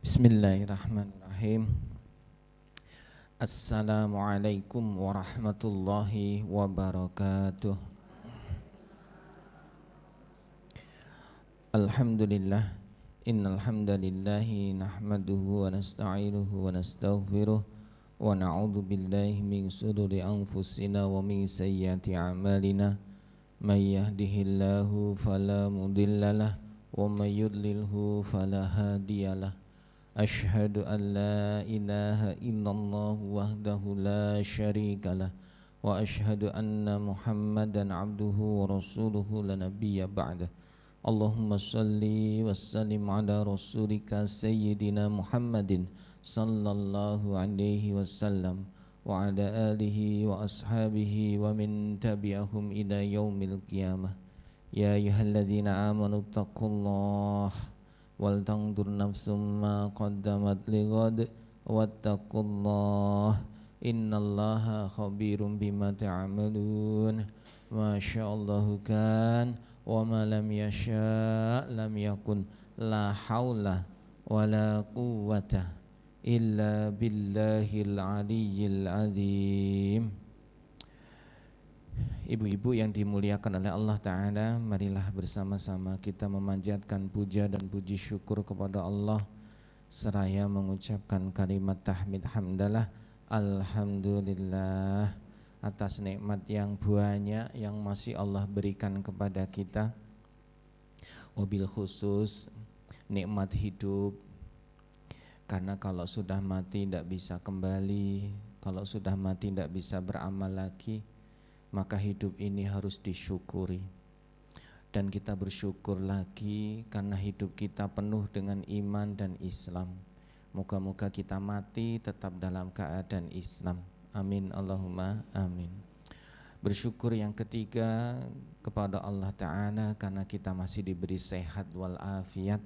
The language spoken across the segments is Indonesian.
Bismillahirrahmanirrahim. Assalamualaikum warahmatullahi wabarakatuh. Alhamdulillah. Innal hamdalillahi nahmaduhu wa nasta'inuhu wa nastaghfiruh wa na'udzu billahi min shururi anfusina wa min sayyiati a'malina. May yahdihillahu fala mudhillalah wa may yudlilhu fala hadiyalah. Ashhadu an la ilaha illallah wahdahu la syarika lah wa ashhadu anna Muhammadan abduhu wa rasuluhu la nabiyya ba'dah. Allahumma salli wa sallim ala rasulika sayyidina Muhammadin sallallahu alaihi wasallam wa ala alihi wa ashabihi wa min tabi'ahum ila yaumil qiyamah. Ya ayyuhalladzina amanu taqullaha wal tanzur nafsum ma qaddamat lighad wattaqullah innallaha khabirum bima ta'malun. Masyaallahu kan wa ma lam yasha lam yakun, la haula wala quwwata illa billahil aliyyil azim. Ibu-ibu yang dimuliakan oleh Allah Ta'ala, marilah bersama-sama kita memanjatkan puja dan puji syukur kepada Allah seraya mengucapkan kalimat tahmid hamdalah. Alhamdulillah atas nikmat yang banyak yang masih Allah berikan kepada kita, wabil khusus nikmat hidup. Karena kalau sudah mati tidak bisa kembali, kalau sudah mati tidak bisa beramal lagi, maka hidup ini harus disyukuri. Dan kita bersyukur lagi karena hidup kita penuh dengan iman dan Islam. Moga-moga kita mati tetap dalam keadaan Islam. Amin Allahumma amin. Bersyukur yang ketiga kepada Allah Ta'ala karena kita masih diberi sehat walafiat.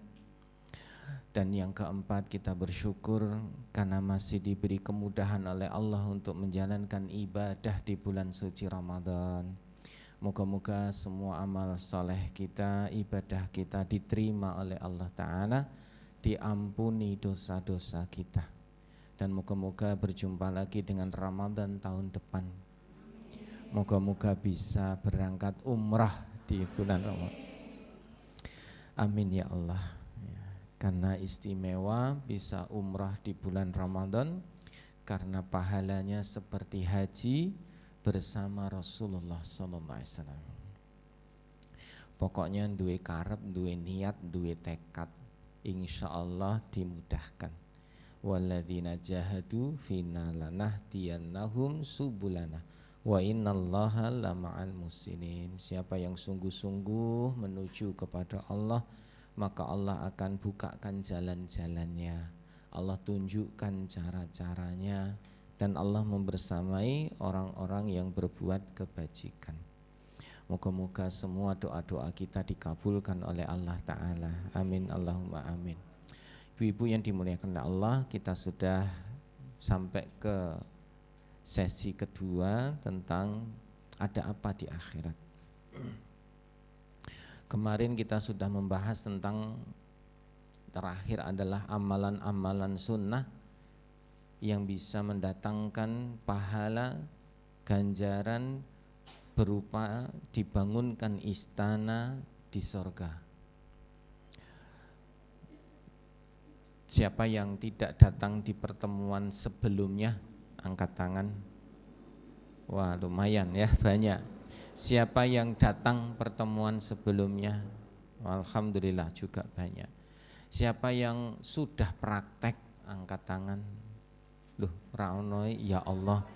Dan yang keempat, kita bersyukur karena masih diberi kemudahan oleh Allah untuk menjalankan ibadah di bulan suci Ramadan. Moga-moga semua amal soleh kita, ibadah kita diterima oleh Allah Ta'ala, diampuni dosa-dosa kita. Dan moga-moga berjumpa lagi dengan Ramadan tahun depan. Moga-moga bisa berangkat umrah di bulan Ramadan. Amin ya Allah. Karena istimewa bisa umrah di bulan Ramadan, karena pahalanya seperti haji bersama Rasulullah SAW. Pokoknya duwe karep, duwe niat, duwe tekad, insya Allah dimudahkan. Walladzina jahadu fina lanahdiyannahum subulana wa innallaha lama'al muhsinin. Siapa yang sungguh-sungguh menuju kepada Allah, maka Allah akan bukakan jalan-jalannya, Allah tunjukkan cara-caranya, dan Allah membersamai orang-orang yang berbuat kebajikan. Moga-moga semua doa-doa kita dikabulkan oleh Allah Ta'ala. Amin Allahumma amin. Ibu-ibu yang dimuliakan Allah, kita sudah sampai ke sesi kedua tentang ada apa di akhirat. Kemarin kita sudah membahas tentang, terakhir adalah amalan-amalan sunnah yang bisa mendatangkan pahala, ganjaran berupa dibangunkan istana di sorga. Siapa yang tidak datang di pertemuan sebelumnya, angkat tangan. Wah, lumayan ya, banyak. Siapa yang datang pertemuan sebelumnya? Alhamdulillah juga banyak. Siapa yang sudah praktek, angkat tangan. Loh, raonoi ya Allah.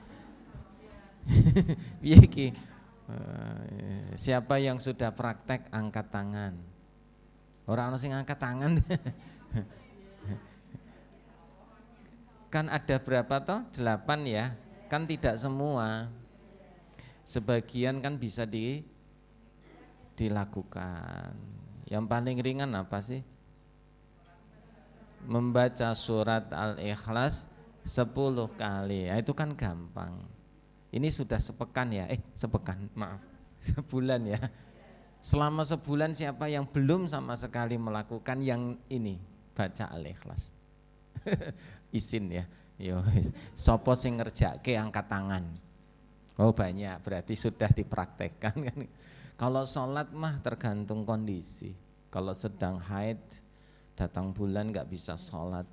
Siapa yang sudah praktek, angkat tangan. Ora ono sing angkat tangan. Kan ada berapa toh? 8 ya. Kan tidak semua. Sebagian kan bisa dilakukan. Yang paling ringan apa sih? Membaca surat Al-Ikhlas 10 kali. Ya, itu kan gampang. Ini sudah sepekan ya? Sepekan, maaf. Sebulan ya. Selama sebulan siapa yang belum sama sekali melakukan yang ini, baca Al-Ikhlas. Isin ya. Ya wis. Sopo sing ngerjake angkat tangan. Oh banyak, berarti sudah dipraktekkan kan. Kalau sholat mah tergantung kondisi. Kalau sedang haid, datang bulan nggak bisa sholat.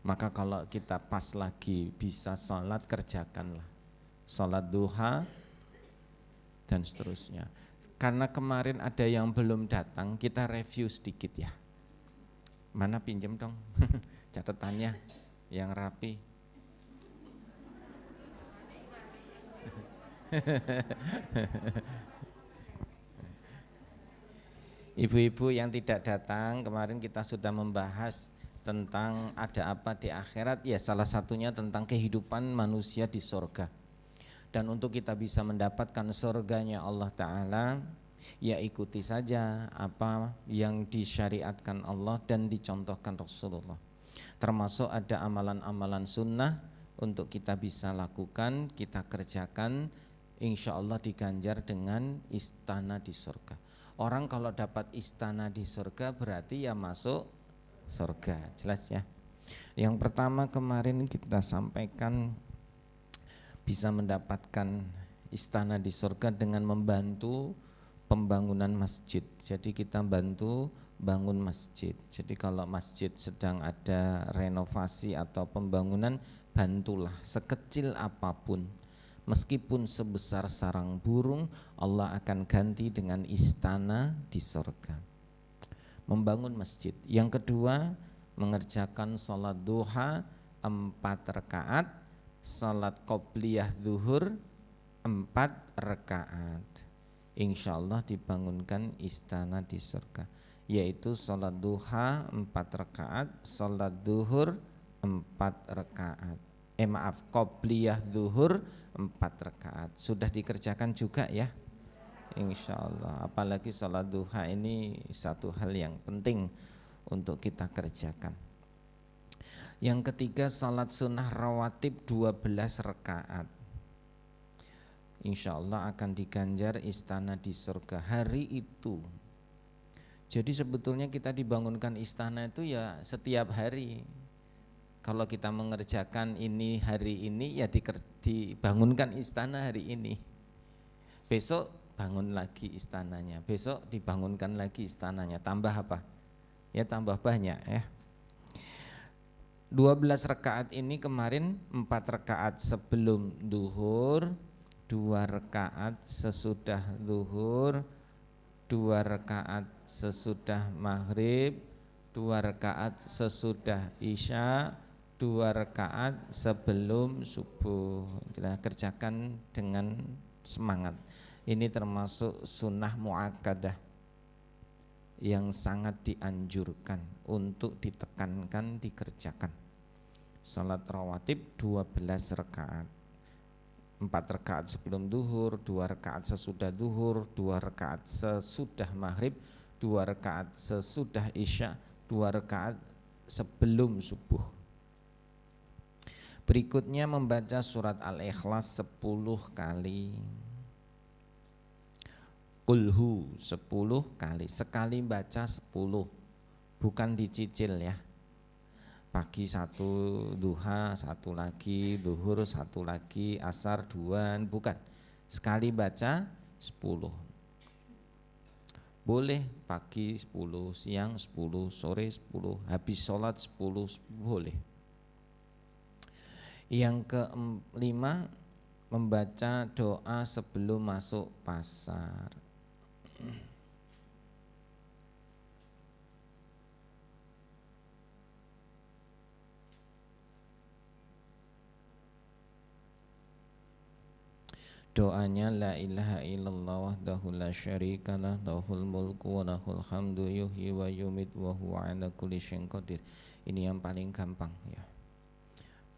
Maka kalau kita pas lagi bisa sholat, kerjakanlah. Sholat duha dan seterusnya. Karena kemarin ada yang belum datang, kita review sedikit ya. Mana pinjem dong catatannya yang rapi. Ibu-ibu yang tidak datang, kemarin kita sudah membahas tentang ada apa di akhirat. Ya salah satunya tentang kehidupan manusia di surga. Dan untuk kita bisa mendapatkan surganya Allah Ta'ala, ya ikuti saja apa yang disyariatkan Allah dan dicontohkan Rasulullah. Termasuk ada amalan-amalan sunnah untuk kita bisa lakukan, kita kerjakan, insya Allah diganjar dengan istana di surga. Orang kalau dapat istana di surga berarti ya masuk surga, jelas ya. Yang pertama kemarin kita sampaikan bisa mendapatkan istana di surga dengan membantu pembangunan masjid. Jadi kita bantu bangun masjid. Jadi kalau masjid sedang ada renovasi atau pembangunan, bantulah sekecil apapun. Meskipun sebesar sarang burung, Allah akan ganti dengan istana di surga. Membangun masjid. Yang kedua, mengerjakan sholat duha 4 rakaat, sholat qobliyah zuhur 4 rakaat. Insya Allah dibangunkan istana di surga, yaitu sholat duha 4 rakaat, sholat zuhur 4 rakaat. Qobliyah zuhur 4 rakaat. Sudah dikerjakan juga ya? Insya Allah. Apalagi sholat duha ini satu hal yang penting untuk kita kerjakan. Yang ketiga, salat sunnah rawatib 12 rakaat. Insya Allah akan diganjar istana di surga hari itu. Jadi sebetulnya kita dibangunkan istana itu ya setiap hari. Kalau kita mengerjakan ini hari ini ya dibangunkan istana hari ini. Besok bangun lagi istananya, besok dibangunkan lagi istananya. Tambah apa? Ya tambah banyak ya. 12 rakaat ini kemarin 4 rakaat sebelum duhur, 2 rakaat sesudah duhur, 2 rakaat sesudah maghrib, 2 rakaat sesudah isya, 2 rakaat sebelum subuh. Kita kerjakan dengan semangat. Ini termasuk sunnah muakkadah yang sangat dianjurkan untuk ditekankan, dikerjakan. Salat rawatib 12 rakaat, 4 rakaat sebelum duhur, 2 rakaat sesudah duhur, 2 rakaat sesudah maghrib, 2 rakaat sesudah isya, 2 rakaat sebelum subuh. Berikutnya membaca surat Al-Ikhlas 10 kali, Qulhu 10 kali, sekali baca 10, bukan dicicil ya. Pagi 1, duha 1 lagi, duhur 1 lagi, asar 2, bukan. Sekali baca 10. Boleh pagi 10, siang 10, sore 10, habis sholat 10, boleh. Yang kelima, membaca doa sebelum masuk pasar. Doanya la ilaha illallah wahdahu la syarikalah lahul mulku wa lahul hamdu yuhyi wa yumit wa huwa ala kulli syai'in qadir. Ini yang paling gampang ya.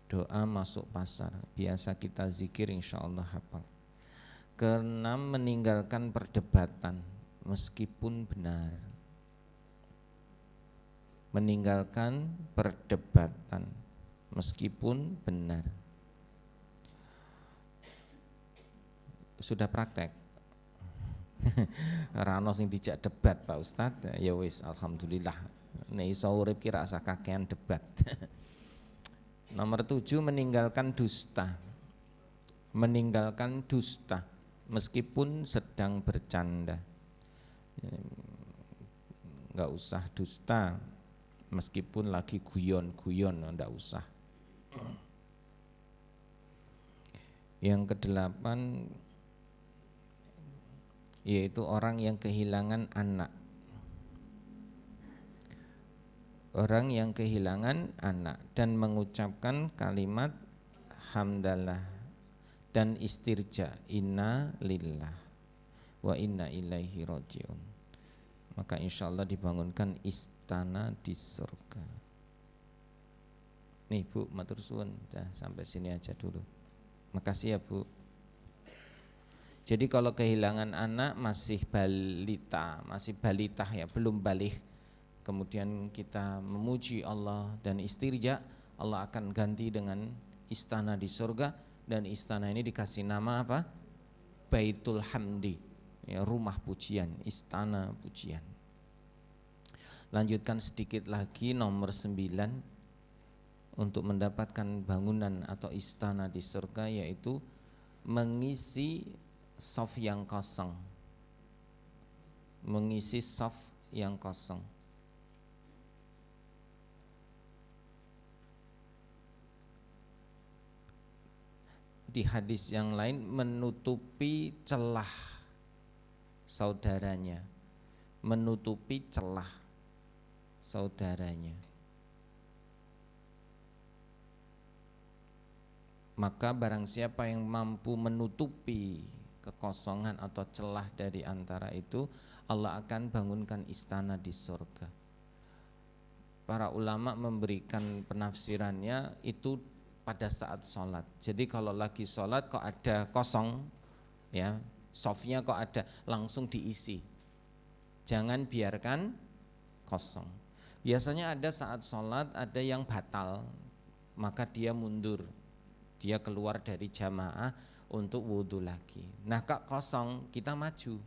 Doa masuk pasar, biasa kita zikir insyaallah hafal. Keenam, meninggalkan perdebatan meskipun benar. Meninggalkan perdebatan meskipun benar. Sudah praktek? Rano sing dijak debat Pak Ustadz, ya wis alhamdulillah. Nek iso urip ki ra usah kakean debat. Nomor 7, meninggalkan dusta. Meninggalkan dusta meskipun sedang bercanda. Enggak usah dusta meskipun lagi guyon-guyon, enggak usah. Yang kedelapan yaitu orang yang kehilangan anak. Orang yang kehilangan anak dan mengucapkan kalimat hamdalah dan istirja, inna lillah wa inna ilaihi rajiun. Maka insya Allah dibangunkan istana di surga. Nih Bu, matur suwun, sampai sini aja dulu. Makasih ya Bu. Jadi kalau kehilangan anak masih balita ya, belum balik, kemudian kita memuji Allah dan istirja, Allah akan ganti dengan istana di surga, dan istana ini dikasih nama apa? Baitul Hamdi, ya, rumah pujian, istana pujian. Lanjutkan sedikit lagi, nomor 9 untuk mendapatkan bangunan atau istana di surga, yaitu mengisi shaf yang kosong. Mengisi shaf yang kosong. Di hadis yang lain, menutupi celah saudaranya, menutupi celah saudaranya. Maka barang siapa yang mampu menutupi kekosongan atau celah dari antara itu, Allah akan bangunkan istana di surga. Para ulama memberikan penafsirannya itu pada saat sholat. Jadi kalau lagi sholat kok ada kosong, ya, softnya kok ada, langsung diisi. Jangan biarkan kosong. Biasanya ada saat sholat ada yang batal, maka dia mundur, dia keluar dari jamaah untuk wudhu lagi. Nah kak kosong, kita maju,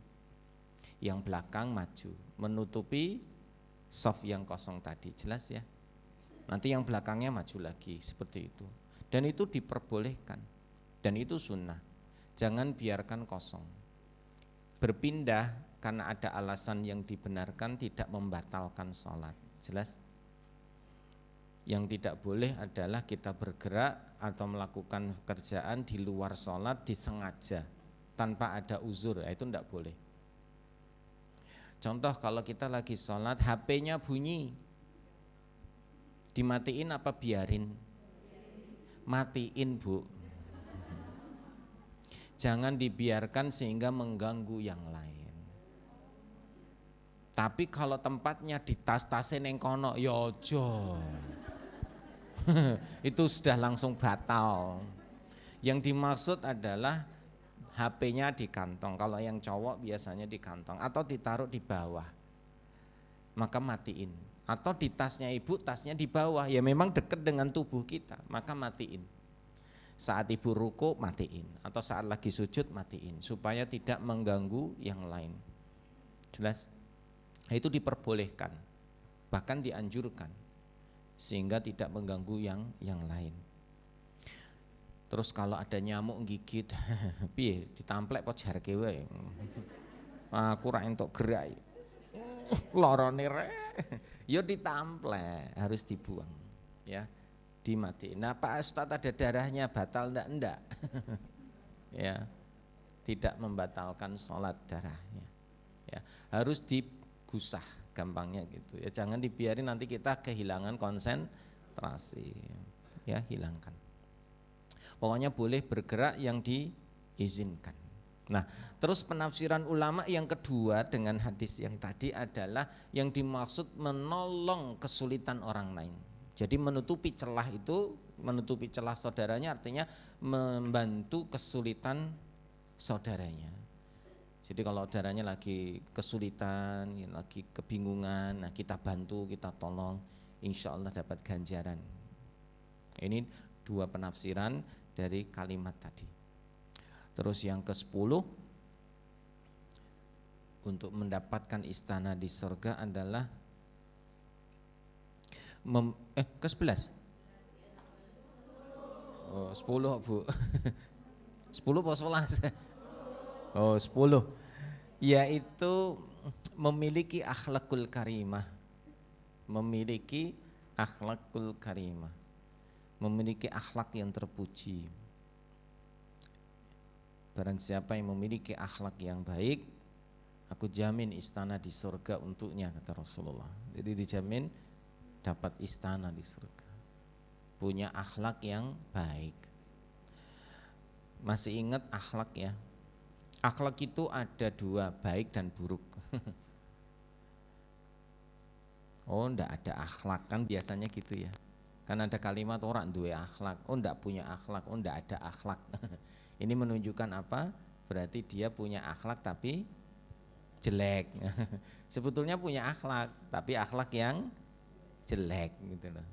yang belakang maju, menutupi soft yang kosong tadi, jelas ya. Nanti yang belakangnya maju lagi, seperti itu. Dan itu diperbolehkan, dan itu sunnah. Jangan biarkan kosong. Berpindah karena ada alasan yang dibenarkan tidak membatalkan sholat, jelas. Yang tidak boleh adalah kita bergerak atau melakukan pekerjaan di luar sholat disengaja tanpa ada uzur, itu tidak boleh. Contoh kalau kita lagi sholat, HP-nya bunyi, dimatiin apa biarin? Matiin Bu. Jangan dibiarkan sehingga mengganggu yang lain. Tapi kalau tempatnya di tas-tasnya neng kono, ya ojo. Itu sudah langsung batal. Yang dimaksud adalah HP-nya di kantong. Kalau yang cowok biasanya di kantong atau ditaruh di bawah, maka matiin. Atau di tasnya ibu, tasnya di bawah, ya memang dekat dengan tubuh kita, maka matiin. Saat ibu ruku matiin, atau saat lagi sujud matiin, supaya tidak mengganggu yang lain. Jelas? Itu diperbolehkan, bahkan dianjurkan, sehingga tidak mengganggu yang lain. Terus kalau ada nyamuk gigit, piye ditamplek po jarke wae. Aku ra entuk gerak. Lorone rek. Ya ditamplek, harus dibuang, ya, dimatiin. Nah Pak Ustadz ada darahnya, batal enggak? Ya, tidak membatalkan sholat darahnya, ya, harus digusah, gampangnya gitu ya. Jangan dibiarin nanti kita kehilangan konsentrasi, ya, hilangkan. Pokoknya boleh bergerak yang diizinkan. Nah, terus penafsiran ulama yang kedua dengan hadis yang tadi adalah yang dimaksud menolong kesulitan orang lain. Jadi menutupi celah itu, menutupi celah saudaranya artinya membantu kesulitan saudaranya. Jadi kalau saudaranya lagi kesulitan, lagi kebingungan, nah kita bantu, kita tolong, insya Allah dapat ganjaran. Ini dua penafsiran dari kalimat tadi. Terus yang ke-10 untuk mendapatkan istana di surga adalah ke-11 Oh, 10 Bu. 10 apa 11? Oh, 10. Yaitu memiliki akhlakul karimah. Memiliki akhlakul karimah. Memiliki akhlak yang terpuji. Barang siapa yang memiliki akhlak yang baik, aku jamin istana di surga untuknya, kata Rasulullah. Jadi dijamin dapat istana di surga. Punya akhlak yang baik. Masih ingat akhlak ya? Akhlak itu ada dua, baik dan buruk. Oh, ndak ada akhlak, kan biasanya gitu ya. Kan ada kalimat orang duwe akhlak, oh ndak punya akhlak, oh ndak ada akhlak. Ini menunjukkan apa? Berarti dia punya akhlak tapi jelek. Sebetulnya punya akhlak, tapi akhlak yang jelek gitu loh.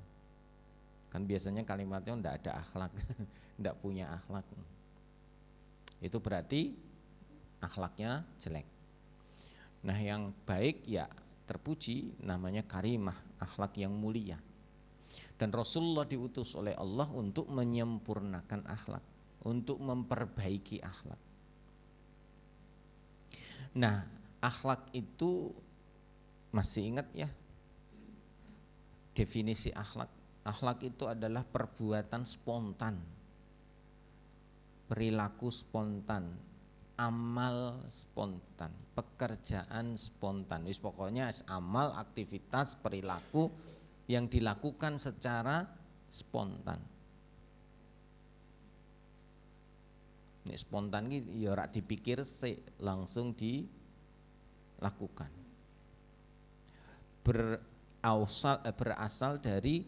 Kan biasanya kalimatnya ndak ada akhlak, ndak punya akhlak. Itu berarti akhlaknya jelek. Nah, yang baik ya terpuji, namanya karimah, akhlak yang mulia. Dan Rasulullah diutus oleh Allah untuk menyempurnakan akhlak, untuk memperbaiki akhlak. Nah, akhlak itu masih ingat ya definisi akhlak? Akhlak itu adalah perbuatan spontan, perilaku spontan, amal spontan, pekerjaan spontan. Wis pokoknya amal, aktivitas, perilaku yang dilakukan secara spontan. Nek spontan iki ya ora dipikir sik, langsung dilakukan. Berasal dari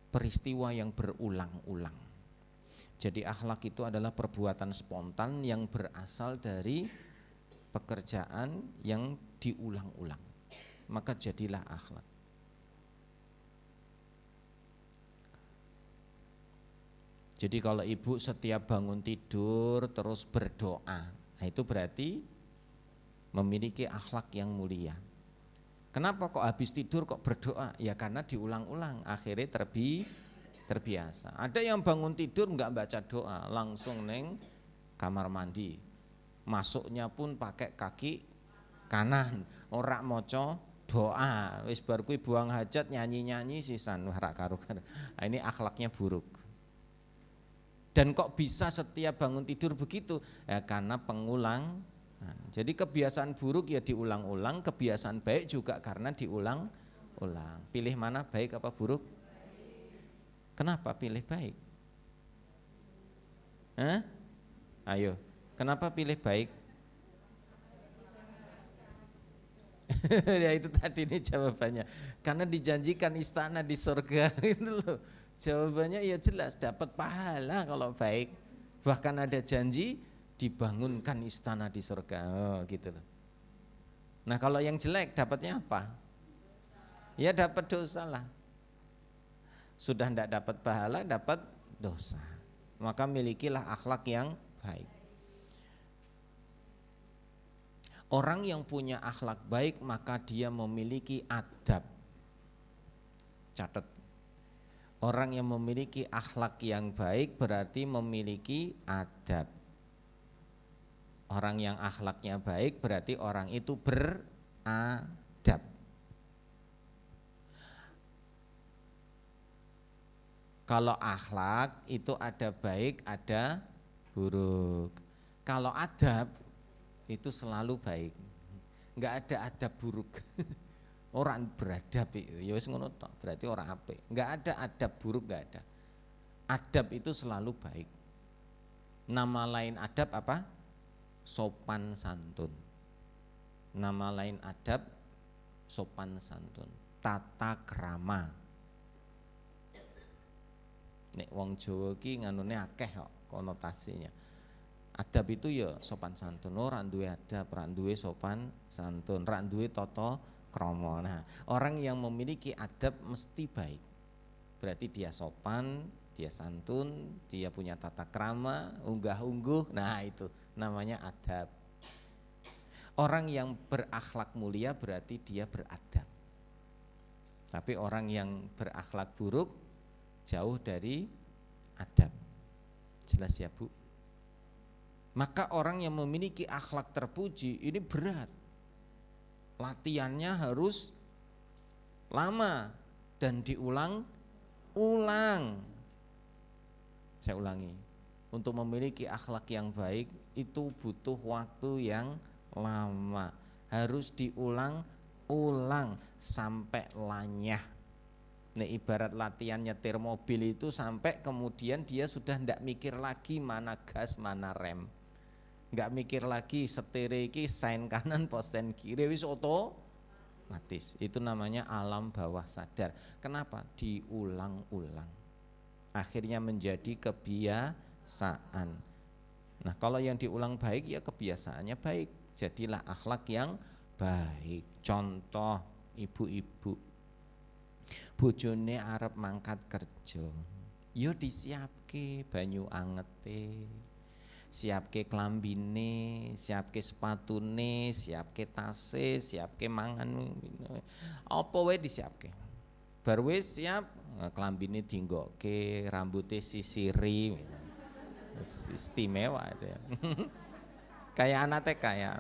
peristiwa yang berulang-ulang. Jadi akhlak itu adalah perbuatan spontan yang berasal dari pekerjaan yang diulang-ulang. Maka jadilah akhlak. Jadi kalau ibu setiap bangun tidur terus berdoa, nah itu berarti memiliki akhlak yang mulia. Kenapa kok habis tidur kok berdoa? Ya karena diulang-ulang, akhirnya terbiasa. Ada yang bangun tidur enggak baca doa, langsung neng kamar mandi. Masuknya pun pakai kaki kanan, ora maca doa. Wis bar kuwi buang hajat nyanyi-nyanyi sisan ora karo-karo. Nah, ini akhlaknya buruk. Dan kok bisa setiap bangun tidur begitu? Ya karena pengulang. Jadi kebiasaan buruk ya diulang-ulang, kebiasaan baik juga karena diulang-ulang. Pilih mana, baik apa buruk? Kenapa pilih baik? Ayo, kenapa pilih baik? Ya itu tadi nih jawabannya. Karena dijanjikan istana di surga itu loh. Jawabannya ya jelas, dapat pahala kalau baik. Bahkan ada janji dibangunkan istana di surga. Oh, gitu loh. Nah, kalau yang jelek dapatnya apa? Ya dapat dosa lah. Sudah tidak dapat pahala, dapat dosa. Maka milikilah akhlak yang baik. Orang yang punya akhlak baik maka dia memiliki adab. Catat. Orang yang memiliki akhlak yang baik berarti memiliki adab. Orang yang akhlaknya baik berarti orang itu beradab. Kalau akhlak itu ada baik, ada buruk. Kalau adab itu selalu baik. Enggak ada adab buruk. Orang beradab ya wis ngono tok, berarti orang apik. Enggak ada adab buruk, enggak ada. Adab itu selalu baik. Nama lain adab apa? Sopan santun. Nama lain adab sopan santun, tata krama. Nek wong Jawa ki nganune akeh kok konotasinya. Adab itu ya sopan santun. Ora duwe adab, ora duwe sopan santun, ora duwe tata krama. Nah, orang yang memiliki adab mesti baik. Berarti dia sopan, dia santun, dia punya tata krama, unggah-ungguh. Nah, itu namanya adab. Orang yang berakhlak mulia berarti dia beradab. Tapi orang yang berakhlak buruk jauh dari adab. Jelas ya Bu? Maka orang yang memiliki akhlak terpuji ini berat. Latihannya harus lama dan diulang-ulang. Saya ulangi, untuk memiliki akhlak yang baik itu butuh waktu yang lama. Harus diulang-ulang sampai lanyah. Nah, ibarat latihan nyetir mobil itu sampai kemudian dia sudah tidak mikir lagi mana gas, mana rem. Nggak mikir lagi setir iki sein kanan pos sein kiri, wis otomatis. Itu namanya alam bawah sadar. Kenapa? Diulang-ulang. Akhirnya menjadi kebiasaan. Nah, kalau yang diulang baik ya kebiasaannya baik. Jadilah akhlak yang baik. Contoh ibu-ibu, bojone arep mangkat kerja, yo disiapke banyu angete, siapke klambine, siapke sepatune, siapke tase, siapke mangan, apa wae disiapke. Bar wis siap, klambine dienggokke, rambutnya sisiri, istimewa itu ya. Kayak anak TK ya.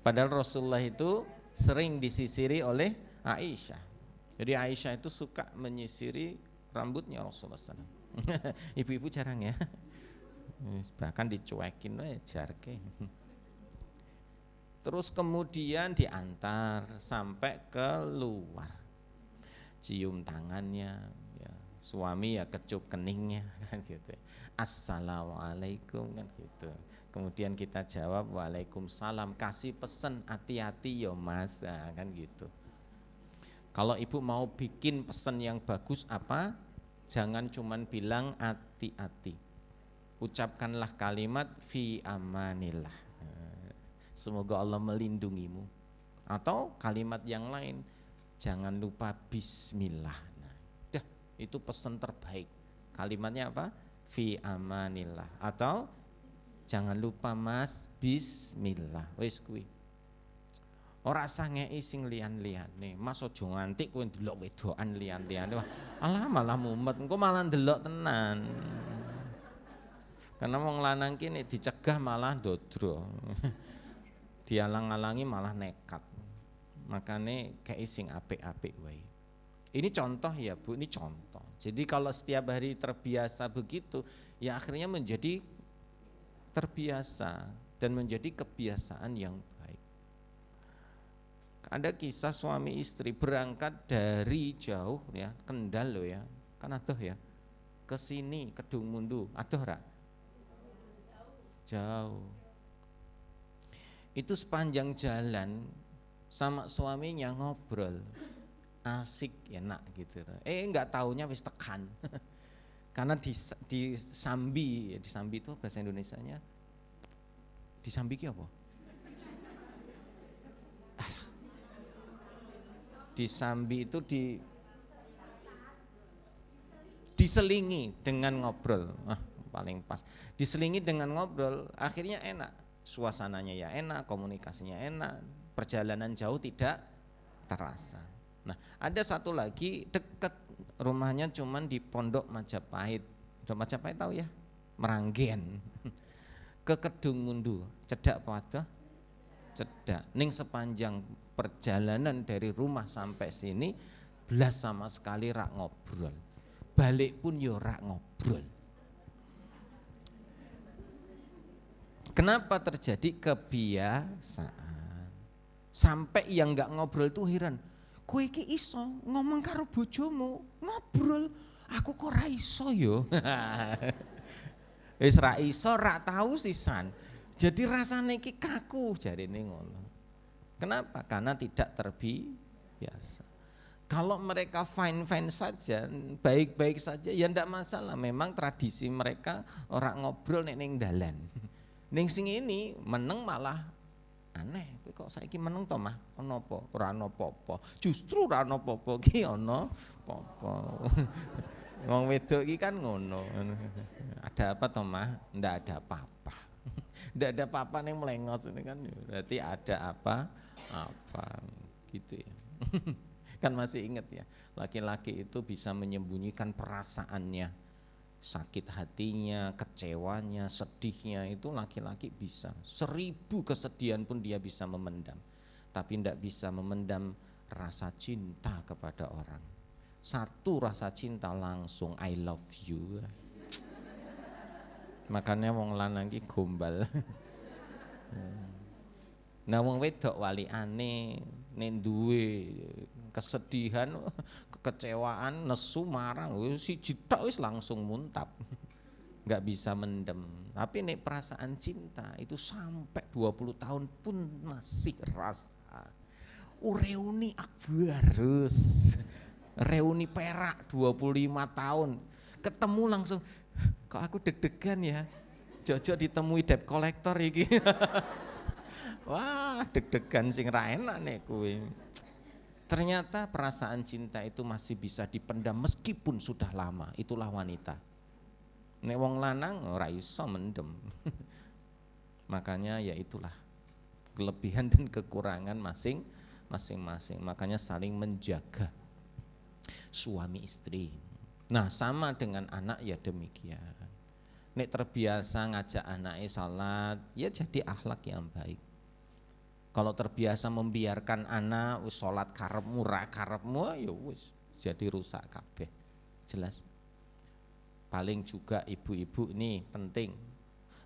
Padahal Rasulullah itu sering disisiri oleh Aisyah. Jadi Aisyah itu suka menyisiri rambutnya Rasulullah SAW. Ibu-ibu jarang ya. Bahkan dicuekin jarke. Terus kemudian diantar sampai keluar, cium tangannya, ya, suami ya kecup keningnya kan gitu. Assalamualaikum kan gitu. Kemudian kita jawab waalaikumsalam, kasih pesan hati-hati ya mas, nah, kan gitu. Kalau ibu mau bikin pesan yang bagus apa? Jangan cuman bilang hati-hati. Ucapkanlah kalimat fi amanillah. Semoga Allah melindungimu. Atau kalimat yang lain, jangan lupa bismillah. Nah, dah itu pesan terbaik. Kalimatnya apa? Fi amanillah. Atau jangan lupa mas bismillah. Wis kuwi. Ora usah ngeki sing liyan-liyane. Mas aja nganti kowe ndelok wedokan liyan-liyane. Alah malah mumet, engko malah ndelok tenan. Karena wong lanang ki nek dicegah malah ndodro. Dialang-alangi malah nekat. Makane kei sing apik-apik wae. Ini contoh ya Bu, ini contoh. Jadi kalau setiap hari terbiasa begitu, ya akhirnya menjadi terbiasa dan menjadi kebiasaan yang baik. Ada kisah suami istri berangkat dari jauh ya, Kendal loh ya, kan adoh ya, ke sini Kedung Mundu, adoh ra? Jauh. Itu sepanjang jalan sama suaminya ngobrol, asik enak gitu. Enggak taunya wis tekan. Karena di Sambi itu bahasa Indonesianya, di Sambi ki apa? Di Sambi itu diselingi dengan ngobrol, paling pas. Diselingi dengan ngobrol, akhirnya enak. Suasananya ya enak, komunikasinya enak, perjalanan jauh tidak terasa. Nah, ada satu lagi dekat rumahnya cuman di Pondok Majapahit. Pondok Majapahit tahu ya? Meranggen. Ke Kedung Mundu, cedak pada cedak. Ning sepanjang perjalanan dari rumah sampai sini belas sama sekali rak ngobrol. Balik pun yo rak ngobrol. Kenapa terjadi kebiasaan? Sampai yang nggak ngobrol itu heran. Kowe iki iso ngomong karo bojomu, ngobrol. Aku kok ra iso yo. Wis ra iso, ra tahu sisan. Jadi rasane iki kaku jarine ngono. Kenapa? Karena tidak terbiasa. Kalau mereka fine-fine saja, baik-baik saja, ya ndak masalah. Memang tradisi mereka orang ngobrol ning dalan. Ning sing ini meneng malah aneh. Kok saiki meneng to mah? Ono apa? Ora ono apa-apa. Justru ora ono apa-apa ki ono apa-apa. Wong wedok iki kan ngono. Ada apa to mah? Ndak ada apa-apa. Ndak ada apa-apa ning melengos ini kan berarti ada apa-apa gitu ya. Kan masih ingat ya, laki-laki itu bisa menyembunyikan perasaannya, sakit hatinya, kecewanya, sedihnya, itu laki-laki bisa. 1000 kesedihan pun dia bisa memendam, tapi tidak bisa memendam rasa cinta kepada orang. Satu rasa cinta langsung I love you. Makanya wong lanang ki gombal. Nah wong wedok walikane nek duwe kesedihan, kekecewaan, nesu, marang, siji tok wis langsung muntap. Enggak bisa mendem. Tapi nek perasaan cinta itu sampai 20 tahun pun masih rasa. Reuni Akbarus. Reuni Perak 25 tahun. Ketemu langsung, kok aku deg-degan ya. Jojo ditemui debt collector iki. Wah, deg-degan sing ra enak nek kuwi. Ternyata perasaan cinta itu masih bisa dipendam meskipun sudah lama. Itulah wanita. Nek wong lanang ora iso mendem. Makanya ya itulah kelebihan dan kekurangan masing-masing. Makanya saling menjaga suami istri. Nah, sama dengan anak ya demikian. Nek terbiasa ngajak anaknya salat, ya jadi akhlak yang baik. Kalau terbiasa membiarkan anak wis salat karepmu ra karepmu, ya wis jadi rusak kabeh. Jelas. Paling juga ibu-ibu nih penting.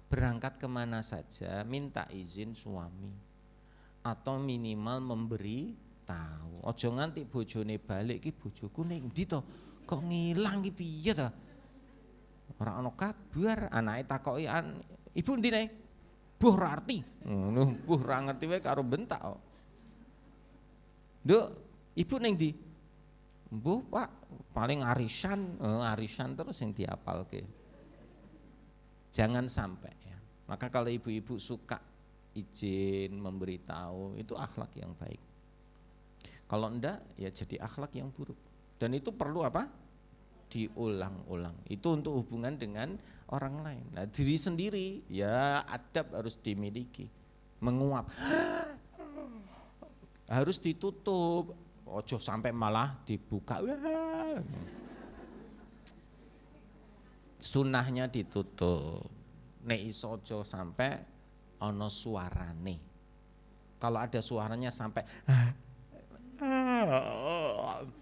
Berangkat kemana saja minta izin suami. Atau minimal memberi tahu. Ojo nganti bojone balik ki bojoku ning ndi to? Kok ngilang ki piye to? Ora ana kabar, anake takoki ibu ndi nek? Buh ra arti. Ngono, buh ra ngerti wae karo bentak kok. Nduk, ibu ning ndi? Mbuh, Pak, paling arisan, arisan terus yang diapalke. Jangan sampai ya. Maka kalau ibu-ibu suka izin memberitahu, itu akhlak yang baik. Kalau enggak ya jadi akhlak yang buruk. Dan itu perlu apa? Diulang-ulang. Itu untuk hubungan dengan orang lain. Nah, diri sendiri ya adab harus dimiliki. Menguap harus ditutup. Ojo sampai malah dibuka. Sunahnya ditutup. Nek iso ojo sampai ono suarane. Kalau ada suaranya sampai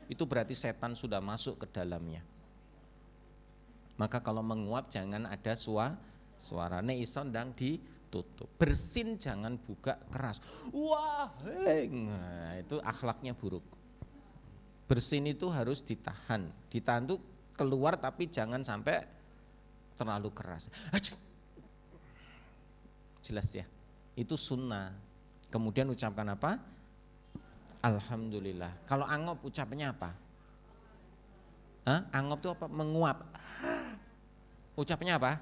itu berarti setan sudah masuk ke dalamnya. Maka kalau menguap jangan ada suara. Nek iso ndang ditutup. Bersin jangan buka keras. Wah, nah, itu akhlaknya buruk. Bersin itu harus ditahan. Ditahan tuh keluar tapi jangan sampai terlalu keras. Jelas ya. Itu sunnah. Kemudian ucapkan apa? Alhamdulillah. Kalau angop ucapnya apa? Angop itu apa? Menguap. Ucapnya apa?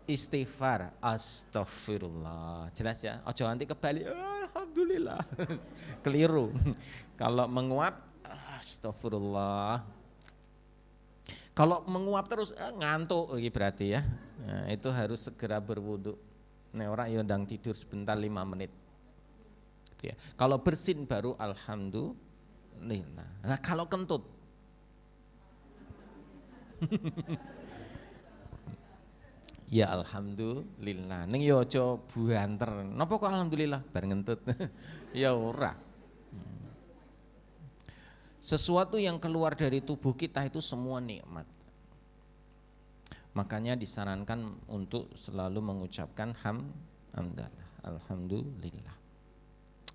Istighfar. Astaghfirullah. Jelas ya? Ojo nanti kebalik. Alhamdulillah. Keliru. Kalau menguap, astaghfirullah. Kalau menguap terus ngantuk berarti ya. Nah, itu harus segera berwudu. Nah, orang yang sedang tidur sebentar 5 menit. Ya. Kalau bersin baru alhamdulillah. Nah, kalau kentut ya alhamdulillah. Ning yo aja buanter. Napa kok alhamdulillah bar ngentut? Ya ora. Sesuatu yang keluar dari tubuh kita itu semua nikmat. Makanya disarankan untuk selalu mengucapkan hamdalah, alhamdulillah.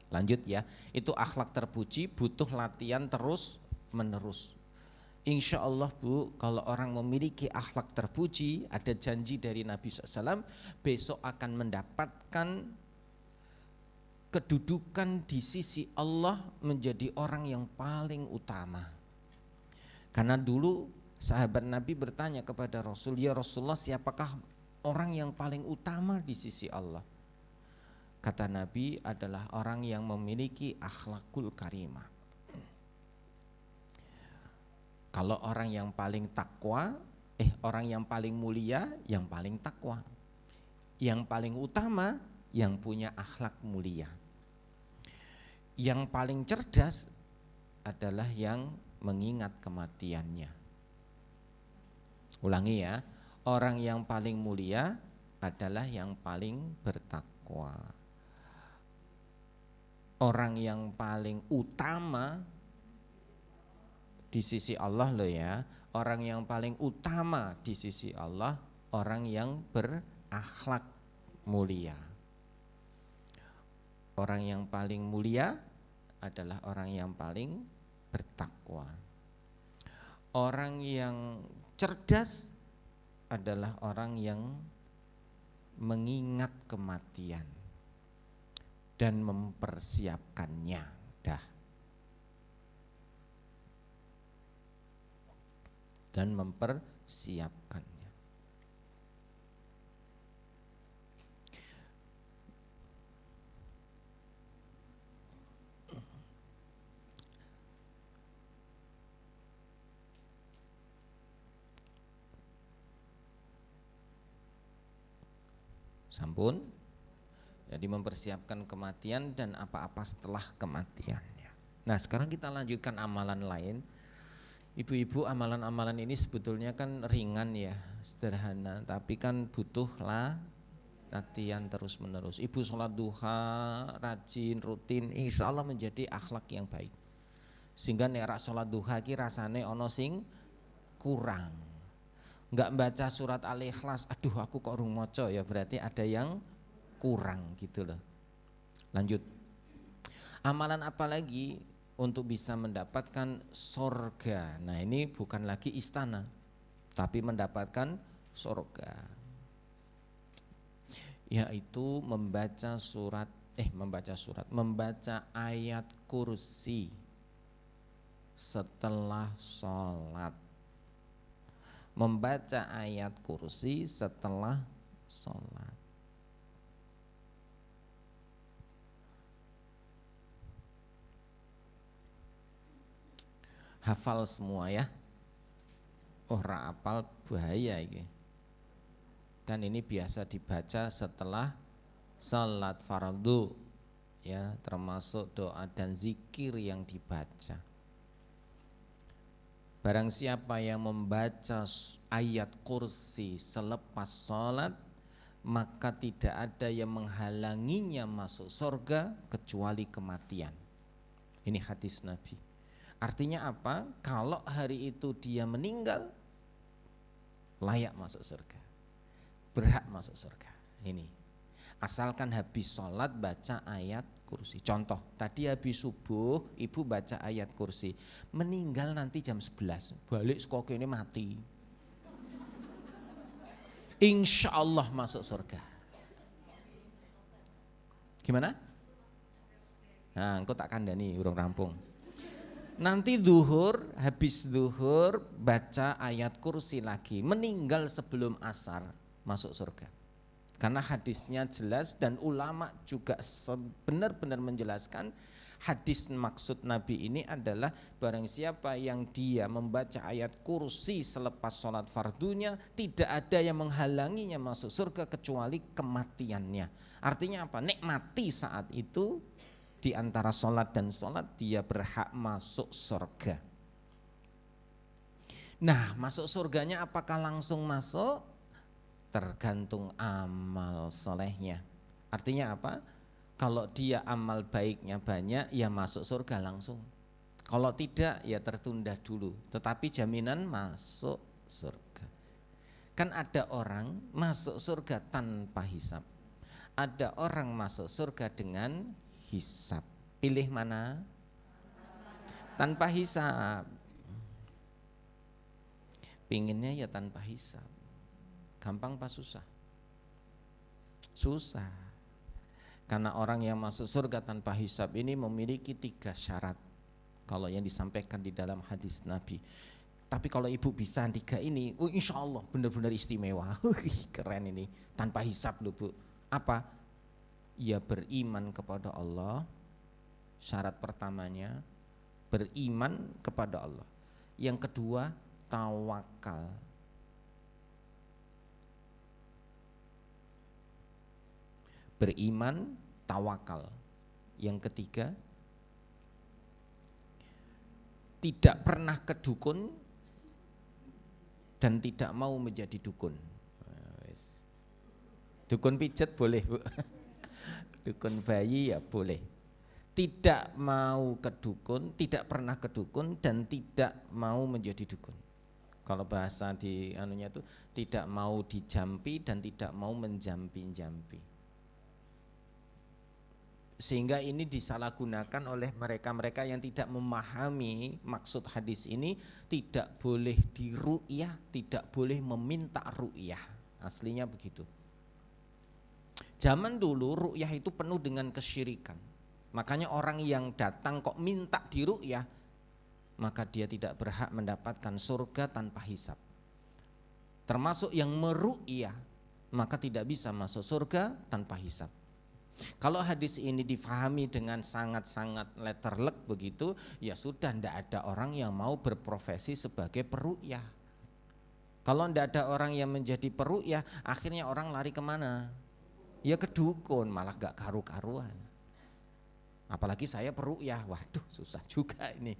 Lanjut ya, itu akhlak terpuji butuh latihan terus menerus. Insya Allah Bu, kalau orang memiliki akhlak terpuji, ada janji dari Nabi SAW, besok akan mendapatkan kedudukan di sisi Allah menjadi orang yang paling utama. Karena dulu sahabat Nabi bertanya kepada Rasul, ya Rasulullah siapakah orang yang paling utama di sisi Allah? Kata Nabi adalah orang yang memiliki akhlakul karimah. Kalau orang yang paling takwa, orang yang paling mulia, yang paling takwa. Yang paling utama, yang punya akhlak mulia. Yang paling cerdas adalah yang mengingat kematiannya. Ulangi ya, orang yang paling mulia adalah yang paling bertakwa. Orang yang paling utama di sisi Allah loh ya, orang yang paling utama di sisi Allah, orang yang berakhlak mulia. Orang yang paling mulia adalah orang yang paling bertakwa. Orang yang cerdas adalah orang yang mengingat kematian dan mempersiapkannya. Dan mempersiapkannya. Sampun. Jadi mempersiapkan kematian dan apa-apa setelah kematiannya. Nah, sekarang kita lanjutkan amalan lain. Ibu-ibu, amalan-amalan ini sebetulnya kan ringan ya, sederhana, tapi kan butuhlah latihan terus-menerus. Ibu sholat duha, rajin, rutin, insya Allah menjadi akhlak yang baik. Sehingga nek sholat duha ki rasane ono sing kurang. Enggak baca surat Al-Ikhlas, aduh aku kok rung moco ya, berarti ada yang kurang gitu loh. Lanjut. Amalan apa lagi untuk bisa mendapatkan sorga? Nah ini bukan lagi istana, tapi mendapatkan sorga, yaitu membaca ayat kursi setelah sholat. Membaca ayat kursi setelah sholat. Hafal semua ya. Ora apal bahaya ini. Kan ini biasa dibaca setelah salat fardu ya, termasuk doa dan zikir yang dibaca. Barang siapa yang membaca ayat kursi selepas salat, maka tidak ada yang menghalanginya masuk surga kecuali kematian. Ini hadis Nabi. Artinya apa? Kalau hari itu dia meninggal, layak masuk surga, berhak masuk surga. Ini asalkan habis sholat baca ayat kursi. Contoh, tadi habis subuh ibu baca ayat kursi, meninggal nanti jam 11, balik sekolah ini mati, insya Allah masuk surga. Gimana? Nah, engkau tak kandani urung rampung. Nanti duhur, habis duhur baca ayat kursi lagi, meninggal sebelum asar masuk surga. Karena hadisnya jelas dan ulama juga benar-benar menjelaskan hadis maksud Nabi ini adalah barang siapa yang dia membaca ayat kursi selepas sholat fardunya, tidak ada yang menghalanginya masuk surga kecuali kematiannya. Artinya apa? Nek mati saat itu di antara sholat dan sholat dia berhak masuk surga. Nah, masuk surganya apakah langsung masuk? Tergantung amal solehnya. Artinya apa? Kalau dia amal baiknya banyak, ya masuk surga langsung. Kalau tidak, ya tertunda dulu. Tetapi jaminan masuk surga. Kan ada orang masuk surga tanpa hisab, ada orang masuk surga dengan hisab. Pilih mana? Tanpa hisab. Pinginnya ya tanpa hisab. Gampang apa susah? Susah. Karena orang yang masuk surga tanpa hisab ini memiliki 3 syarat. Kalau yang disampaikan di dalam hadis Nabi. Tapi kalau ibu bisa 3 ini, insya Allah benar-benar istimewa. Keren ini, tanpa hisab loh bu. Apa? Ya beriman kepada Allah. Syarat pertamanya beriman kepada Allah. Yang kedua tawakal. Beriman, tawakal. Yang ketiga tidak pernah ke dukun dan tidak mau menjadi dukun. Dukun pijet boleh, Bu. Dukun bayi ya boleh. Tidak mau ke dukun, tidak pernah ke dukun dan tidak mau menjadi dukun. Kalau bahasa di anunya itu tidak mau dijampi dan tidak mau menjampi-jampi. Sehingga ini disalahgunakan oleh mereka-mereka yang tidak memahami maksud hadis ini. Tidak boleh diru'yah, tidak boleh meminta ru'yah. Aslinya begitu. Zaman dulu ru'yah itu penuh dengan kesyirikan. Makanya orang yang datang kok minta diru'yah, maka dia tidak berhak mendapatkan surga tanpa hisab. Termasuk yang meru'yah, maka tidak bisa masuk surga tanpa hisab. Kalau hadis ini difahami dengan sangat-sangat letterlek begitu, ya sudah, tidak ada orang yang mau berprofesi sebagai peruqyah. Kalau tidak ada orang yang menjadi peruqyah, akhirnya orang lari kemana? Ya ke dukun, malah gak karu-karuan. Apalagi saya peruqyah, waduh susah juga ini.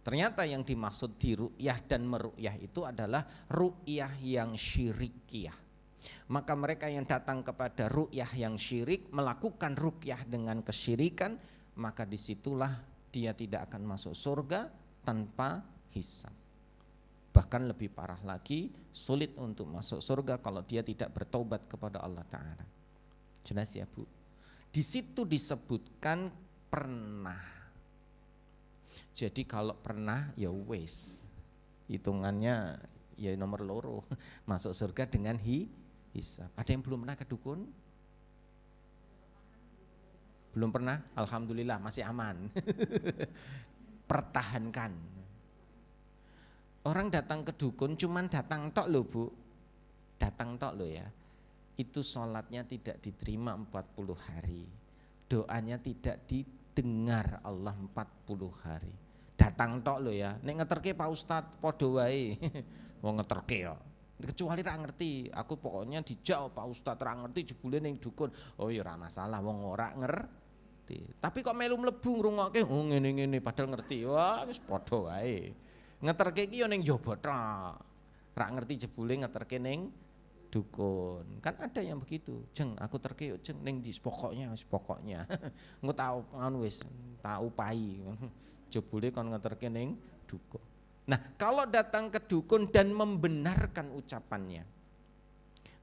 Ternyata yang dimaksud di ruqyah dan meruqyah itu adalah ruqyah yang syirikiyah. Maka mereka yang datang kepada ruqyah yang syirik, melakukan ruqyah dengan kesyirikan, maka disitulah dia tidak akan masuk surga tanpa hisab. Bahkan lebih parah lagi, sulit untuk masuk surga kalau dia tidak bertobat kepada Allah Ta'ala. Jelas ya, Bu? Di situ disebutkan pernah. Jadi kalau pernah ya wes, hitungannya ya nomor loro, masuk surga dengan hisab. Ada yang belum pernah ke dukun? Belum pernah? Alhamdulillah masih aman. Pertahankan. Orang datang ke dukun cuman datang tok loh, Bu. Datang tok loh ya. Itu sholatnya tidak diterima 40 hari. Doanya tidak didengar Allah 40 hari. Datang tok loh ya. Nek ngeterke Pak Ustadz podo wae. Wong ngeterke ya. Kecuali ra ngerti, aku pokoknya dijak Pak Ustadz ra ngerti jebule ning dukun. Oh ya ora masalah wong ora ngerti. Tapi kok melu mlebu ngrungokke oh ngene-ngene padahal ngerti. Wah wis padha wae. Ngeterke iki ya ning njaba tok. Ra ngerti jebule ngeterke ning dukun. Kan ada yang begitu. Jeng aku terke yo jeng ning ndi pokoknya wis pokoknya. Engko tau anu wis tak upahi. Jebule kon ngeterke ning dukun. Nah, kalau datang ke dukun dan membenarkan ucapannya,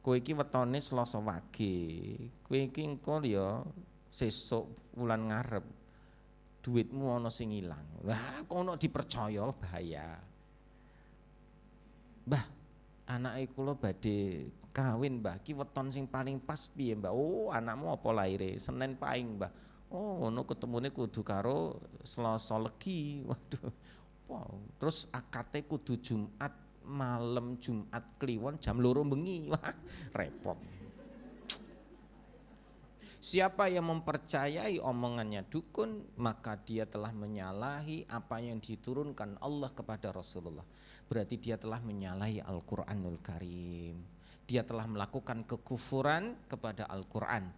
kowe iki wetone Selasa wage, kowe iki engko ya sesuk wulan ngarep duitmu ana sing ilang. Wah, kok ono dipercaya bahaya. Mbah, anake kula badhe kawin, Mbah. Ki weton sing paling pas piye, Mbah? Oh, anakmu apa laire? Senin Pahing, Mbah. Oh, ngono ketemune kudu karo Selasa Legi. Waduh. Wow, terus akate kudu Jumat malam Jumat Kliwon jam 2 bengi. Wah, repot. Siapa yang mempercayai omongannya dukun, maka dia telah menyalahi apa yang diturunkan Allah kepada Rasulullah. Berarti dia telah menyalahi Al-Quranul Karim. Dia telah melakukan kekufuran kepada Al-Quran,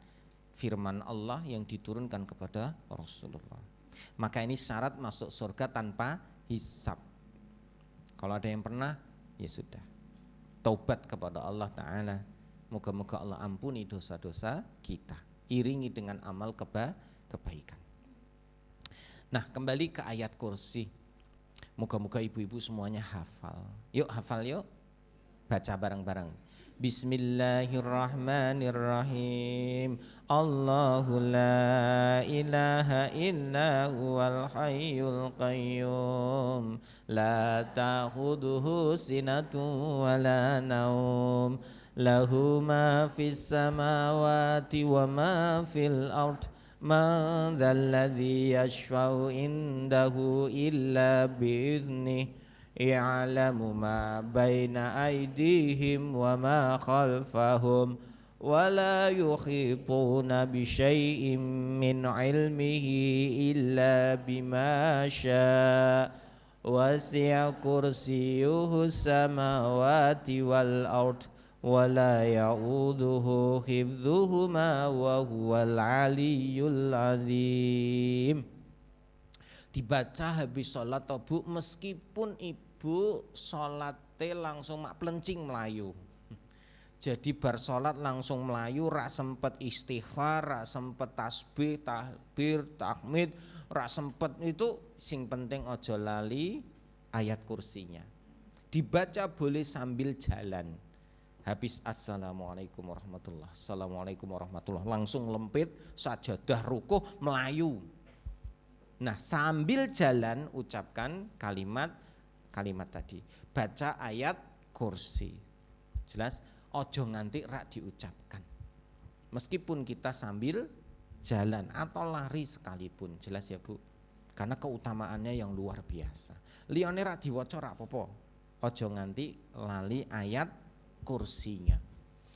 firman Allah yang diturunkan kepada Rasulullah. Maka ini syarat masuk surga tanpa hisab. Kalau ada yang pernah, ya sudah, taubat kepada Allah Ta'ala. Moga-moga Allah ampuni dosa-dosa kita, iringi dengan amal kebaikan. Nah, kembali ke ayat kursi. Moga-moga ibu-ibu semuanya hafal. Yuk hafal yuk, baca bareng-bareng. Bismillahirrahmanirrahim. Allahu la ilaha illa huwal hayyul qayyum. La ta'khudhuhu sinatun wa la naum. Lahu ma fis samawati wa ma fil ard. Man dhal ladzi yashfa'u indahu illa bi'idhnihi. Ya'lamu ma baina aydihim wa ma khalfahum wa la yuhituna bi syai'in min ilmihi illa bima syaa wasi'a kursiyyuhu samawati wal ard wa la ya'uduhu hifdhuhuma wa huwal aliyyul azim. Dibaca habis sholat toh Bu, meskipun ibu sholatnya langsung mak pelencing melayu. Jadi bar sholat langsung melayu, rak sempet istighfar, rak sempet tasbih, takbir, tahmid, rak sempet itu, sing penting ojo lali ayat kursinya. Dibaca boleh sambil jalan. Habis assalamualaikum warahmatullah, assalamualaikum warahmatullah, langsung lempit sajadah rukuh melayu. Nah sambil jalan ucapkan kalimat tadi, baca ayat kursi. Jelas? Ojo nganti rak diucapkan. Meskipun kita sambil jalan atau lari sekalipun, jelas ya Bu. Karena keutamaannya yang luar biasa. Liyane rak diwaca rak apa-apa. Ojo nganti lali ayat kursinya.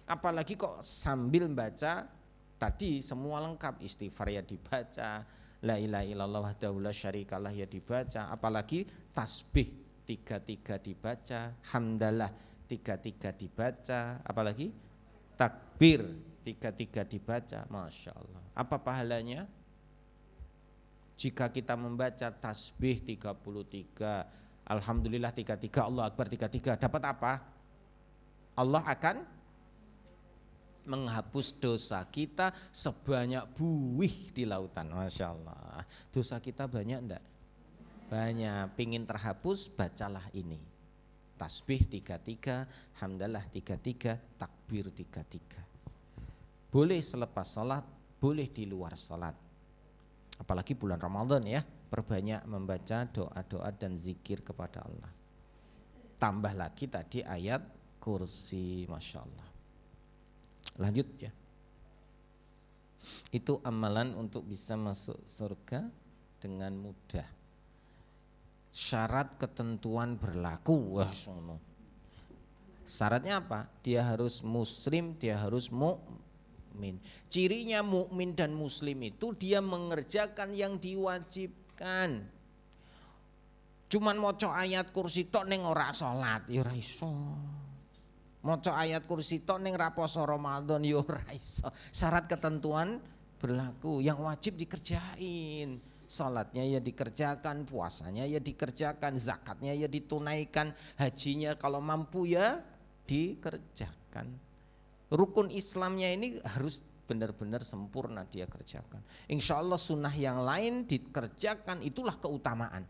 Apalagi kok sambil baca tadi semua lengkap, istighfar ya dibaca, la ilaha illallah wahdahu la syarikalah ya dibaca, apalagi tasbih 33 dibaca, hamdalah 33 dibaca, apalagi takbir 33 dibaca. Masya Allah. Apa pahalanya? Jika kita membaca tasbih 33, alhamdulillah 33, Allah akbar 33, dapat apa? Allah akan menghapus dosa kita sebanyak buih di lautan. Masya Allah. Dosa kita banyak enggak? Banyak. Pingin terhapus, bacalah ini. Tasbih 33, hamdalah 33, takbir 33. Boleh selepas sholat, boleh di luar sholat. Apalagi bulan Ramadan ya, perbanyak membaca doa-doa dan zikir kepada Allah. Tambah lagi tadi ayat kursi, Masya Allah. Lanjut ya. Itu amalan untuk bisa masuk surga dengan mudah. Syarat ketentuan berlaku. Wah, sono. Syaratnya apa? Dia harus muslim, dia harus mukmin. Cirinya mukmin dan muslim itu dia mengerjakan yang diwajibkan. Cuman maca ayat kursi tok ning ora salat ya ora iso. Maca ayat kursi tok ning ra poso Ramadan ya ora iso. Syarat ketentuan berlaku, yang wajib dikerjain. Salatnya ya dikerjakan, puasanya ya dikerjakan, zakatnya ya ditunaikan, hajinya kalau mampu ya dikerjakan. Rukun Islamnya ini harus benar-benar sempurna dia kerjakan. Insya Allah sunnah yang lain dikerjakan, itulah keutamaan.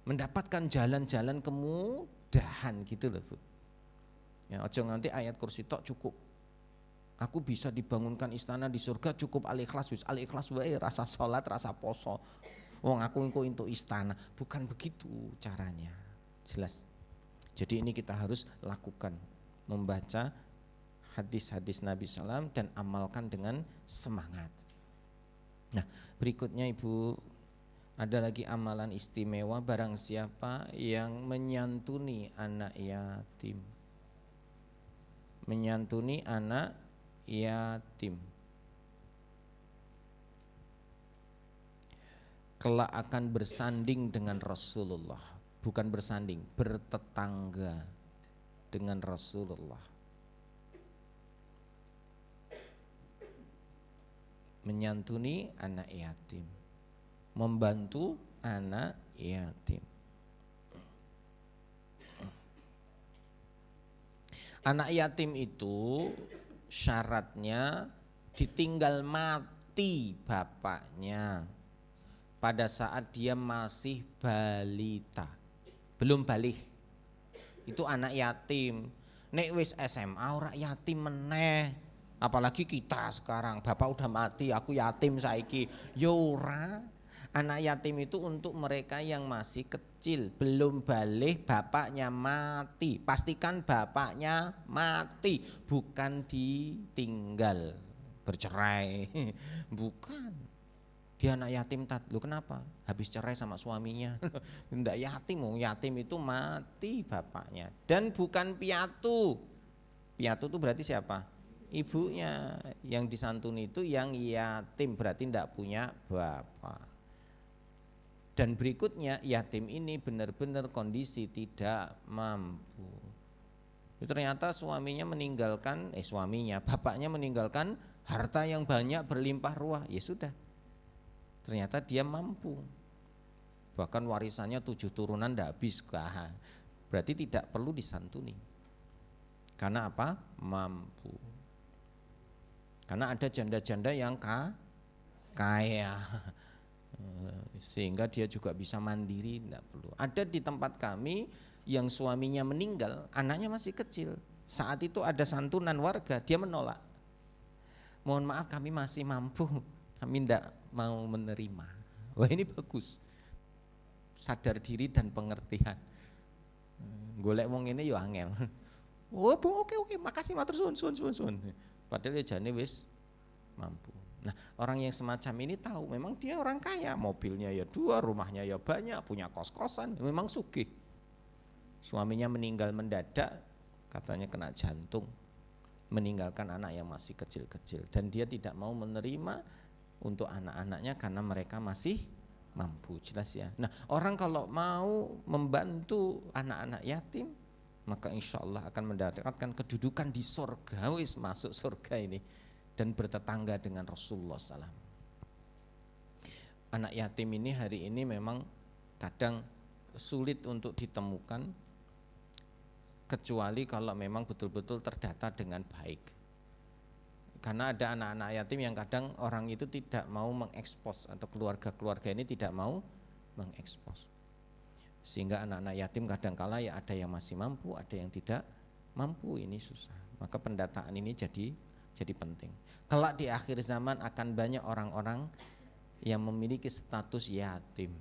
Mendapatkan jalan-jalan kemudahan gitu loh Bu. Ya, ojo nganti ayat kursi tok cukup. Aku bisa dibangunkan istana di surga cukup al-ikhlas, al-ikhlas wae, rasa sholat, rasa poso. Wong aku engko entuk istana, bukan begitu caranya. Jelas. Jadi ini kita harus lakukan, membaca hadis-hadis Nabi SAW dan amalkan dengan semangat. Nah, berikutnya Ibu, ada lagi amalan istimewa barang siapa yang menyantuni anak yatim. Menyantuni anak yatim kelak akan bersanding dengan Rasulullah, bukan bersanding, bertetangga dengan Rasulullah. Menyantuni anak yatim, membantu anak yatim. Anak yatim itu syaratnya ditinggal mati bapaknya pada saat dia masih balita, belum balik. Itu anak yatim. Nek wis SMA ora yatim meneh. Apalagi kita sekarang, bapak udah mati, aku yatim saiki. Yo ora. Anak yatim itu untuk mereka yang masih kecil, belum balik, bapaknya mati. Pastikan bapaknya mati, bukan ditinggal bercerai. Bukan. Dia anak yatim lu kenapa? Habis cerai sama suaminya. Enggak yatim, yatim itu mati bapaknya. Dan bukan piatu. Piatu itu berarti siapa? Ibunya. Yang disantuni itu yang yatim, berarti enggak punya bapak. Dan berikutnya yatim ini benar-benar kondisi tidak mampu. Ternyata suaminya meninggalkan, bapaknya meninggalkan harta yang banyak berlimpah ruah. Ya sudah, ternyata dia mampu. bahkan warisannya 7 turunan tidak habis, berarti tidak perlu disantuni. Karena apa? Mampu. Karena ada janda-janda yang kaya, sehingga dia juga bisa mandiri, tidak perlu. Ada di tempat kami yang suaminya meninggal, anaknya masih kecil. Saat itu ada santunan warga, dia menolak. Mohon maaf, kami masih mampu, kami tidak mau menerima. Wah, ini bagus. Sadar diri dan pengertian. Golek wong ini yo angel. Oh, oke, makasih matur suwun. Padahal ya jane wis mampu. Nah, orang yang semacam ini tahu memang dia orang kaya, mobilnya ya 2, rumahnya ya banyak, punya kos-kosan, memang sugih. Suaminya meninggal mendadak, katanya kena jantung, meninggalkan anak yang masih kecil-kecil, dan dia tidak mau menerima untuk anak-anaknya karena mereka masih mampu, jelas ya. Nah, orang kalau mau membantu anak-anak yatim, maka insya Allah akan mendapatkan kedudukan di surga, wis masuk surga ini, dan bertetangga dengan Rasulullah SAW. Anak yatim ini hari ini memang kadang sulit untuk ditemukan, kecuali kalau memang betul-betul terdata dengan baik. Karena ada anak-anak yatim yang kadang orang itu tidak mau mengekspos, atau keluarga-keluarga ini tidak mau mengekspos. Sehingga anak-anak yatim kadang-kala ya ada yang masih mampu, ada yang tidak mampu, ini susah. Maka pendataan ini jadi penting. Kelak di akhir zaman akan banyak orang-orang yang memiliki status yatim.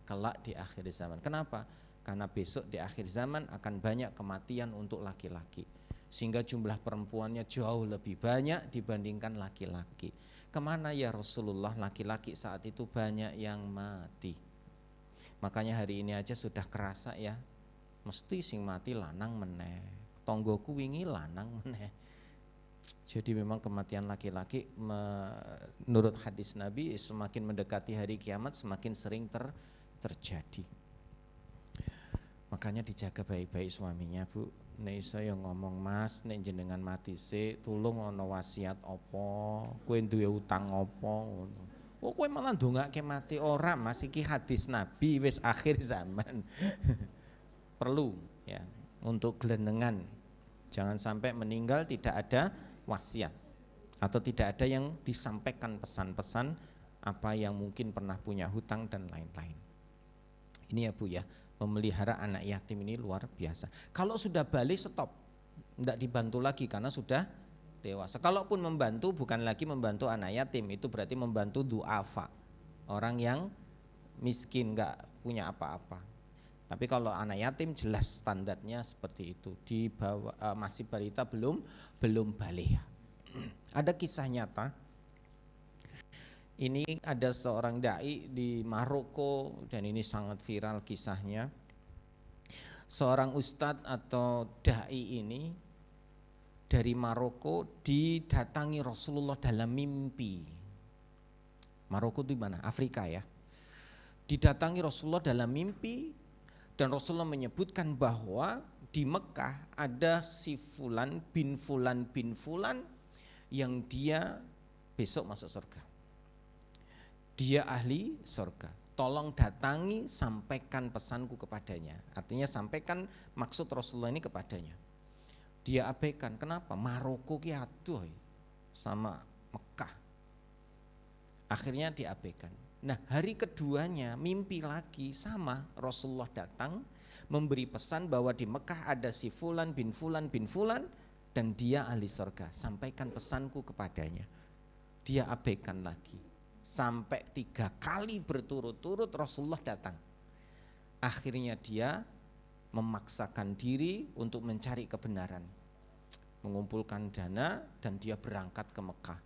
Kelak di akhir zaman. Kenapa? Karena besok di akhir zaman akan banyak kematian untuk laki-laki, sehingga jumlah perempuannya jauh lebih banyak dibandingkan laki-laki. Kemana ya Rasulullah, laki-laki saat itu banyak yang mati. Makanya hari ini aja sudah kerasa ya, mesti sing mati lanang meneh, tonggoku wingi lanang meneh. Jadi memang kematian laki-laki menurut hadis Nabi semakin mendekati hari kiamat semakin sering terjadi. Makanya dijaga baik-baik suaminya, Bu. Nek iso ya ngomong, Mas, nek jenengan mati sik, tulung ana wasiat apa, kowe duwe utang apa ngono. Oh, kowe malah ndongake mati, ora Mas, iki hadis Nabi, wis akhir zaman. Perlu ya untuk gelendengan. Jangan sampai meninggal tidak ada wasiat atau tidak ada yang disampaikan pesan-pesan apa yang mungkin pernah punya hutang dan lain-lain. Ini ya Bu ya, memelihara anak yatim ini luar biasa. Kalau sudah balik stop, tidak dibantu lagi karena sudah dewasa. Kalaupun membantu bukan lagi membantu anak yatim, itu berarti membantu du'afa, orang yang miskin nggak punya apa-apa. Tapi kalau anak yatim jelas standarnya seperti itu, di bawah masih balita belum balik. Ada kisah nyata. Ini ada seorang dai di Maroko dan ini sangat viral kisahnya. Seorang ustadz atau dai ini dari Maroko didatangi Rasulullah dalam mimpi. Maroko itu di mana? Afrika ya. Didatangi Rasulullah dalam mimpi dan Rasulullah menyebutkan bahwa di Mekah ada si Fulan bin Fulan yang dia besok masuk surga. Dia ahli surga. Tolong datangi, sampaikan pesanku kepadanya. Artinya sampaikan maksud Rasulullah ini kepadanya. Dia abaikan. Kenapa? Maroko ki aduh sama Mekah. Akhirnya diabaikan. Nah, hari keduanya mimpi lagi sama, Rasulullah datang memberi pesan bahwa di Mekah ada si Fulan bin Fulan dan dia ahli surga. Sampaikan pesanku kepadanya. Dia abaikan lagi. Sampai 3 kali berturut-turut Rasulullah datang. Akhirnya dia memaksakan diri untuk mencari kebenaran, mengumpulkan dana dan dia berangkat ke Mekah.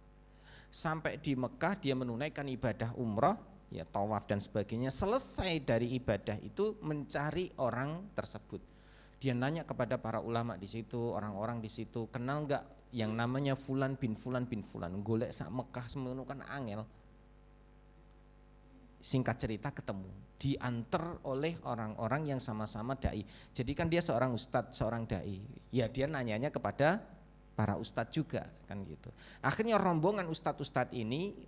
Sampai di Mekah dia menunaikan ibadah umrah, ya tawaf dan sebagainya. Selesai dari ibadah itu mencari orang tersebut. Dia nanya kepada para ulama di situ, orang-orang di situ, kenal enggak yang namanya Fulan bin Fulan? Golek sak Mekah semono kan angel. Singkat cerita ketemu, diantar oleh orang-orang yang sama-sama dai. Jadi kan dia seorang ustadz, seorang dai. Ya dia nanyanya kepada para ustadz juga kan gitu. Akhirnya rombongan ustadz-ustadz ini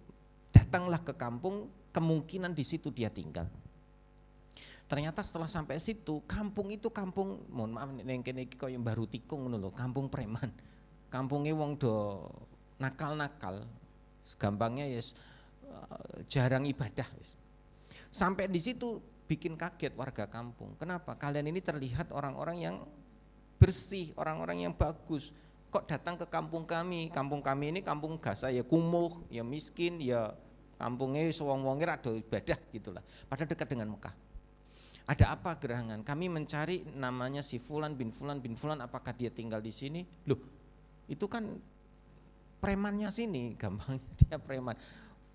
datanglah ke kampung, kemungkinan di situ dia tinggal. Ternyata setelah sampai situ, kampung itu kampung, mohon maaf ning kene iki koyo Baru Tikung ngono lho, kampung preman. Kampunge wong do nakal-nakal. Gampangnya yes, jarang ibadah yes. Sampai di situ bikin kaget warga kampung. Kenapa? Kalian ini terlihat orang-orang yang bersih, orang-orang yang bagus. Kok datang ke kampung kami? Kampung kami ini kampung gasa ya kumuh, ya miskin, ya kampungnya wong-wonge rada ibadah gitulah. Padahal dekat dengan Mekah. Ada apa gerangan? Kami mencari namanya si Fulan bin Fulan bin Fulan, apakah dia tinggal di sini? Loh, itu kan premannya sini, gampangnya dia preman.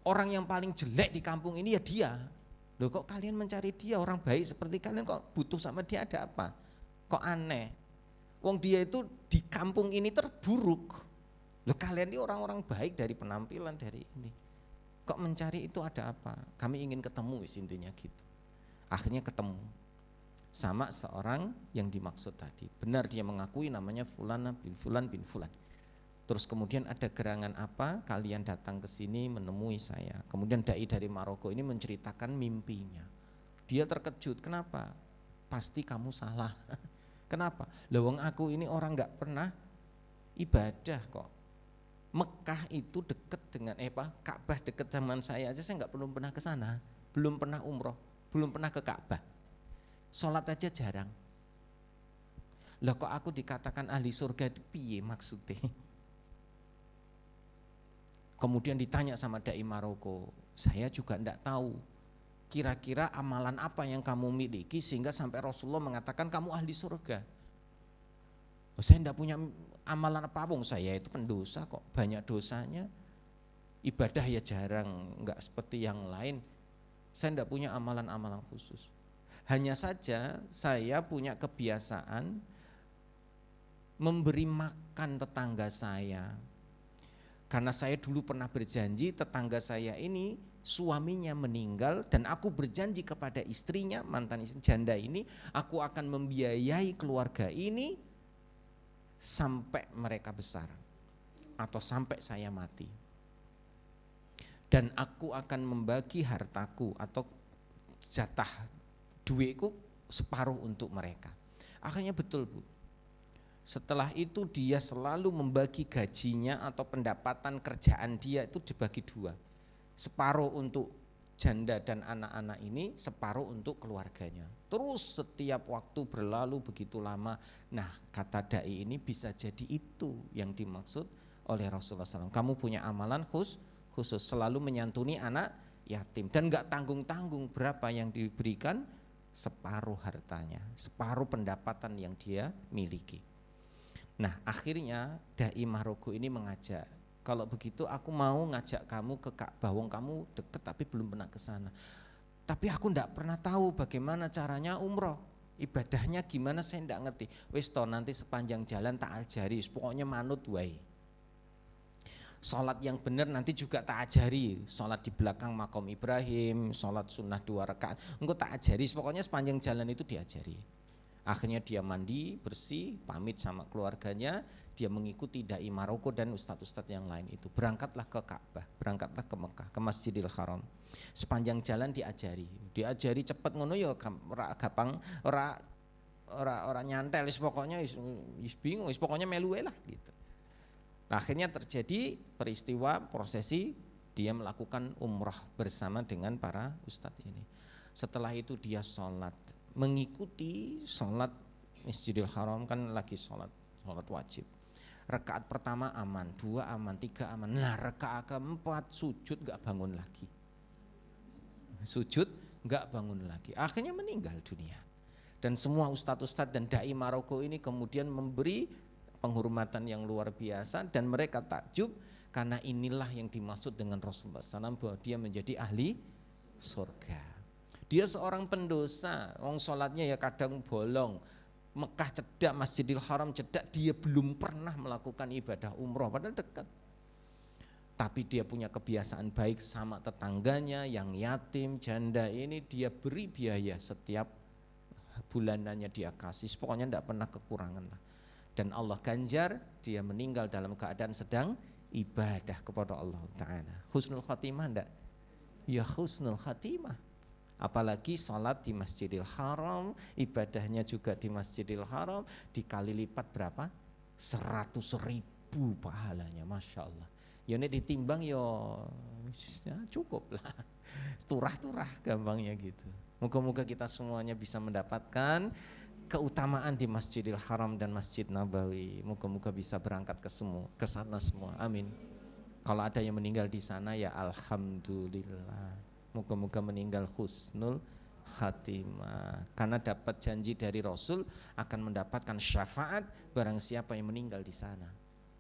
Orang yang paling jelek di kampung ini ya dia. Loh, kok kalian mencari dia, orang baik seperti kalian kok butuh sama dia, ada apa? Kok aneh? Wong dia itu di kampung ini terburuk. Loh, kalian ini orang-orang baik dari penampilan dari ini. Kok mencari itu ada apa? Kami ingin ketemu intinya gitu. Akhirnya ketemu sama seorang yang dimaksud tadi. Benar dia mengakui namanya Fulan bin Fulan bin Fulan. Terus kemudian ada gerangan apa? Kalian datang ke sini menemui saya. Kemudian dai dari Maroko ini menceritakan mimpinya. Dia terkejut. Kenapa? Pasti kamu salah. Kenapa? Lawang aku ini orang nggak pernah ibadah kok. Mekah itu dekat dengan Ka'bah dekat zaman saya aja, saya belum pernah ke sana, belum pernah umroh, belum pernah ke Ka'bah. Sholat aja jarang. Lah kok aku dikatakan ahli surga itu piye maksudnya? Kemudian ditanya sama dai Maroko, saya juga enggak tahu. Kira-kira amalan apa yang kamu miliki sehingga sampai Rasulullah mengatakan kamu ahli surga? Oh, saya enggak punya amalan apa-apa, saya itu pendosa kok, banyak dosanya. Ibadah ya jarang, enggak seperti yang lain. Saya enggak punya amalan-amalan khusus. Hanya saja saya punya kebiasaan memberi makan tetangga saya. Karena saya dulu pernah berjanji tetangga saya ini suaminya meninggal dan aku berjanji kepada istrinya, mantan istri janda ini, aku akan membiayai keluarga ini sampai mereka besar atau sampai saya mati. Dan aku akan membagi hartaku atau jatah duitku separuh untuk mereka. Akhirnya betul, Bu. Setelah itu dia selalu membagi gajinya atau pendapatan kerjaan dia itu dibagi dua. Separuh untuk janda dan anak-anak ini, separuh untuk keluarganya. Terus setiap waktu berlalu begitu lama. Nah, kata dai ini bisa jadi itu yang dimaksud oleh Rasulullah SAW. Kamu punya amalan khusus selalu menyantuni anak yatim dan gak tanggung-tanggung berapa yang diberikan, separuh hartanya, separuh pendapatan yang dia miliki. Nah, akhirnya dai Maroko ini mengajak, kalau begitu aku mau ngajak kamu ke Ka'bah, wong kamu deket tapi belum pernah ke sana. Tapi aku enggak pernah tahu bagaimana caranya umroh. Ibadahnya gimana saya enggak ngerti. Wis toh nanti sepanjang jalan tak ajari, pokoknya manut wae. Sholat yang benar nanti juga tak ajari, sholat di belakang makom Ibrahim, sholat sunnah 2 rakaat, engkau tak ajari, pokoknya sepanjang jalan itu diajari. Akhirnya dia mandi, bersih, pamit sama keluarganya, dia mengikuti dai Maroko dan ustadz-ustadz yang lain itu. Berangkatlah ke Ka'bah, berangkatlah ke Mekah, ke Masjidil Haram. Sepanjang jalan diajari cepet ngono ya ora gampang, ora nyantel, pokoknya bingung, pokoknya melu lah gitu. Nah, akhirnya terjadi peristiwa prosesi, dia melakukan umrah bersama dengan para ustadz ini. Setelah itu dia sholat, mengikuti sholat Masjidil Haram, kan lagi sholat wajib. Rakaat pertama aman, 2 aman, 3 aman. Nah, rakaat keempat sujud gak bangun lagi. Akhirnya meninggal dunia. Dan semua ustadz-ustadz dan dai Maroko ini kemudian memberi penghormatan yang luar biasa dan mereka takjub karena inilah yang dimaksud dengan Rasulullah SAW bahwa dia menjadi ahli surga. Dia seorang pendosa, wong sholatnya ya kadang bolong, Mekah cedak, Masjidil Haram cedak, dia belum pernah melakukan ibadah umroh padahal dekat. Tapi dia punya kebiasaan baik sama tetangganya yang yatim, janda ini dia beri biaya setiap bulanannya dia kasih, pokoknya tidak pernah kekurangan lah. Dan Allah ganjar, dia meninggal dalam keadaan sedang ibadah kepada Allah Ta'ala. Husnul khatimah enggak? Ya husnul khatimah. Apalagi sholat di Masjidil Haram, ibadahnya juga di Masjidil Haram, dikali lipat berapa? 100.000 pahalanya, Masya Allah. Ya ini ditimbang ya cukup lah, turah-turah gampangnya gitu. Moga-moga kita semuanya bisa mendapatkan keutamaan di Masjidil Haram dan Masjid Nabawi. Moga-moga bisa berangkat ke sana semua. Amin. Kalau ada yang meninggal di sana ya alhamdulillah. Moga-moga meninggal husnul khatimah. Karena dapat janji dari Rasul akan mendapatkan syafaat barang siapa yang meninggal di sana.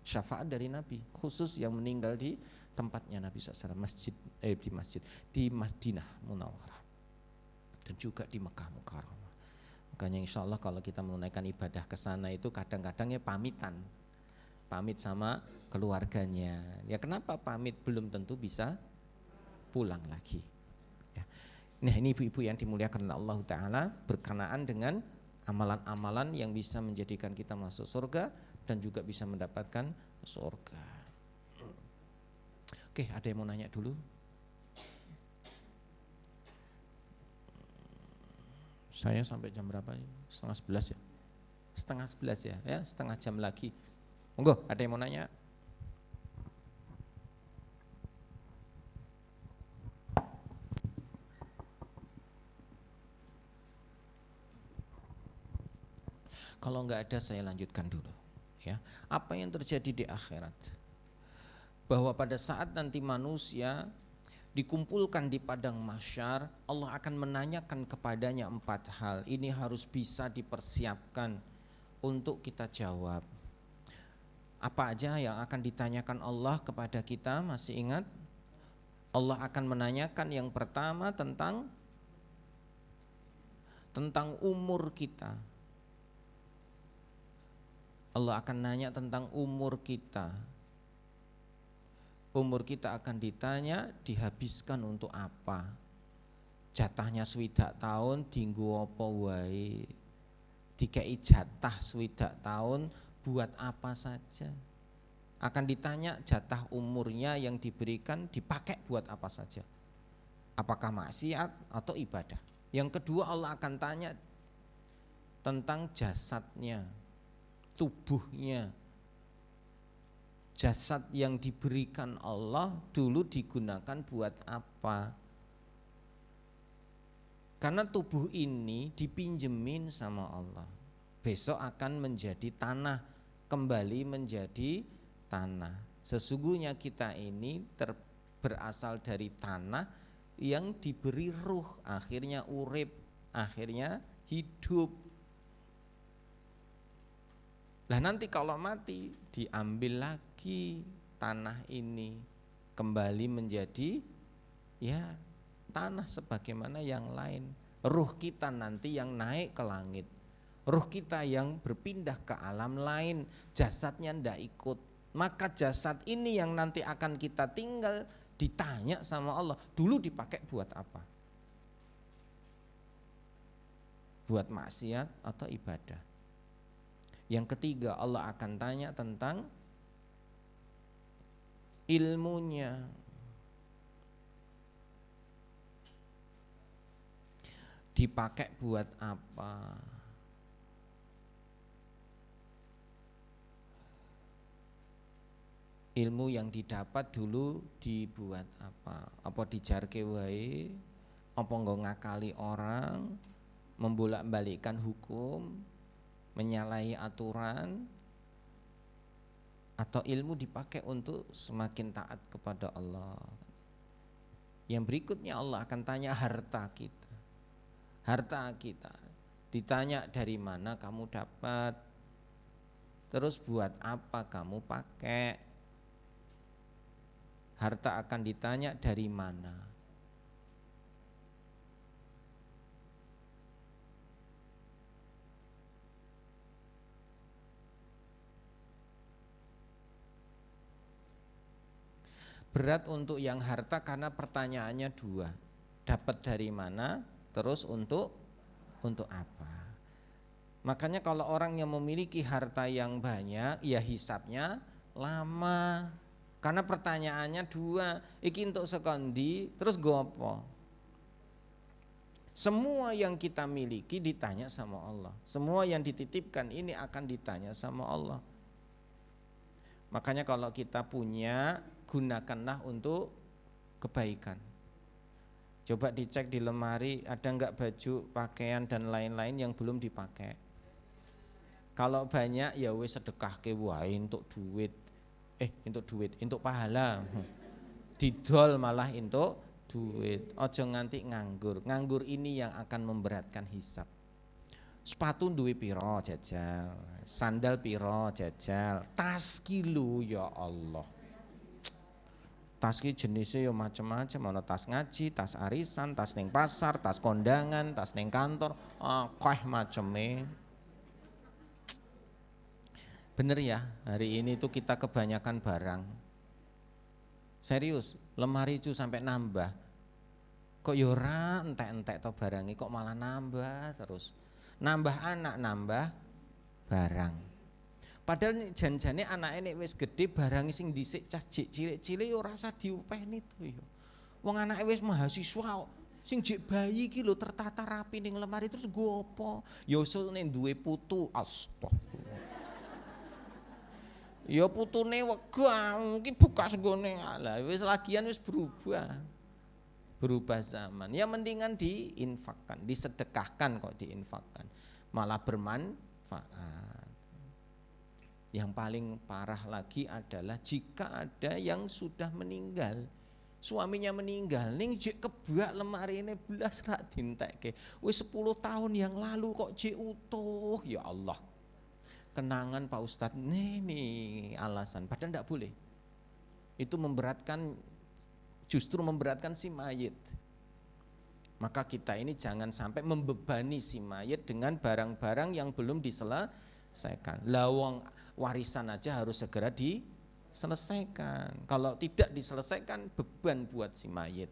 Syafaat dari Nabi, khusus yang meninggal di tempatnya Nabi SAW, di Madinah Munawwarah dan juga di Mekah Mukarramah. Makanya insya Allah kalau kita menunaikan ibadah ke sana itu kadang-kadang ya pamit sama keluarganya. Ya kenapa pamit? Belum tentu bisa pulang lagi. Ya. Nah ini ibu-ibu yang dimuliakan Allah Ta'ala, berkenaan dengan amalan-amalan yang bisa menjadikan kita masuk surga dan juga bisa mendapatkan surga. Oke, ada yang mau nanya dulu? Saya sampai jam berapa? 10:30 ya? 10:30 ya? Ya, setengah jam lagi. Monggo, ada yang mau nanya? Kalau enggak ada saya lanjutkan dulu. Ya, apa yang terjadi di akhirat? Bahwa pada saat nanti manusia dikumpulkan di padang mahsyar, Allah akan menanyakan kepadanya 4 hal. Ini harus bisa dipersiapkan untuk kita jawab. Apa aja yang akan ditanyakan Allah kepada kita? Masih ingat? Allah akan menanyakan yang pertama tentang umur kita. Allah akan nanya tentang umur kita. Umur kita akan ditanya dihabiskan untuk apa? Jatahnya 20 tahun dinggo apa wae? Dikai jatah 20 tahun buat apa saja? Akan ditanya jatah umurnya yang diberikan dipakai buat apa saja? Apakah maksiat atau ibadah? Yang kedua Allah akan tanya tentang jasadnya, tubuhnya. Jasad yang diberikan Allah dulu digunakan buat apa? Karena tubuh ini dipinjemin sama Allah. Besok akan menjadi tanah, kembali menjadi tanah. Sesungguhnya kita ini berasal dari tanah yang diberi ruh, akhirnya urip, akhirnya hidup. Lah nanti kalau mati diambil lagi tanah ini, kembali menjadi ya tanah sebagaimana yang lain. Ruh kita nanti yang naik ke langit, ruh kita yang berpindah ke alam lain, jasadnya ndak ikut. Maka jasad ini yang nanti akan kita tinggal ditanya sama Allah, dulu dipakai buat apa? Buat maksiat atau ibadah? Yang ketiga Allah akan tanya tentang ilmunya. Dipakai buat apa? Ilmu yang didapat dulu dibuat apa? Apa dijarke wae? Apa nggo ngakali orang? Membolak-balikkan hukum? Menyalahi aturan? Atau ilmu dipakai untuk semakin taat kepada Allah? Yang berikutnya Allah akan tanya harta kita. Harta kita ditanya dari mana kamu dapat, terus buat apa kamu pakai. Harta akan ditanya dari mana. Berat untuk yang harta karena pertanyaannya 2. Dapat dari mana, terus untuk apa? Makanya kalau orang yang memiliki harta yang banyak, ya hisabnya lama. Karena pertanyaannya 2, iki untuk sekondi, terus go apa? Semua yang kita miliki ditanya sama Allah. Semua yang dititipkan ini akan ditanya sama Allah. Makanya kalau kita punya, gunakanlah untuk kebaikan. Coba dicek di lemari, ada enggak baju, pakaian dan lain-lain yang belum dipakai. Kalau banyak ya wis sedekahke wae untuk duit. Untuk pahala. Didol malah untuk duit. Ojo nganti nganggur. Nganggur ini yang akan memberatkan hisab. Sepatu duwe piro jajal, sandal piro jajal, tas kilo ya Allah. Tas ki jenisnya ya macam-macam, ana tas ngaji, tas arisan, tas ning pasar, tas kondangan, tas ning kantor, akeh maceme. Bener ya, hari ini tuh kita kebanyakan barang. Serius, lemari itu sampai nambah. Kok ya ora entek-entek to barange kok malah nambah terus. Nambah anak, nambah barang. Padahal janjane anake nek wis gedhe barang sing dhisik cah cilik-cilik ya ora usah diupeni to ya. Wong anake wis mahasiswa sing jek bayi iki lho tertata rapi ning lemari terus nggo apa? Ya usune duwe putu, astagfirullah. Ya putune wegah iki bekas nggone. Lah wis lagian wis berubah zaman. Ya mendingan diinfakkan, disedekahkan kok diinfakkan. Malah bermanfaat. Yang paling parah lagi adalah jika ada yang sudah meninggal. Suaminya meninggal, ning jek kebak lemari ini belas rak dintekke. Wis 10 tahun yang lalu kok jek utuh, ya Allah. Kenangan Pak Ustadz, nih alasan, padahal enggak boleh. Itu justru memberatkan si mayit. Maka kita ini jangan sampai membebani si mayit dengan barang-barang yang belum diselesaikan. Lawang warisan aja harus segera diselesaikan. Kalau tidak diselesaikan beban buat si mayit.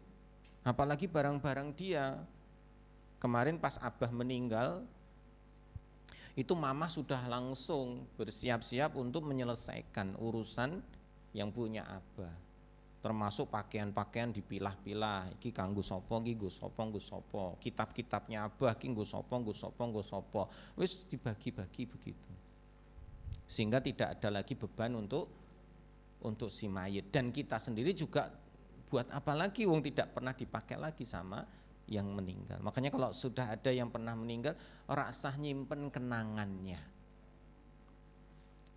Apalagi barang-barang dia. Kemarin pas Abah meninggal, itu mama sudah langsung bersiap-siap untuk menyelesaikan urusan yang punya Abah. Termasuk pakaian-pakaian dipilah-pilah, iki kanggo sapa, iki nggo sapa, kitab-kitabnya Abah iki nggo sapa, wis dibagi-bagi begitu. Sehingga tidak ada lagi beban untuk si mayit, dan kita sendiri juga buat apa lagi wong tidak pernah dipakai lagi sama yang meninggal. Makanya kalau sudah ada yang pernah meninggal, ora usah nyimpen kenangannya.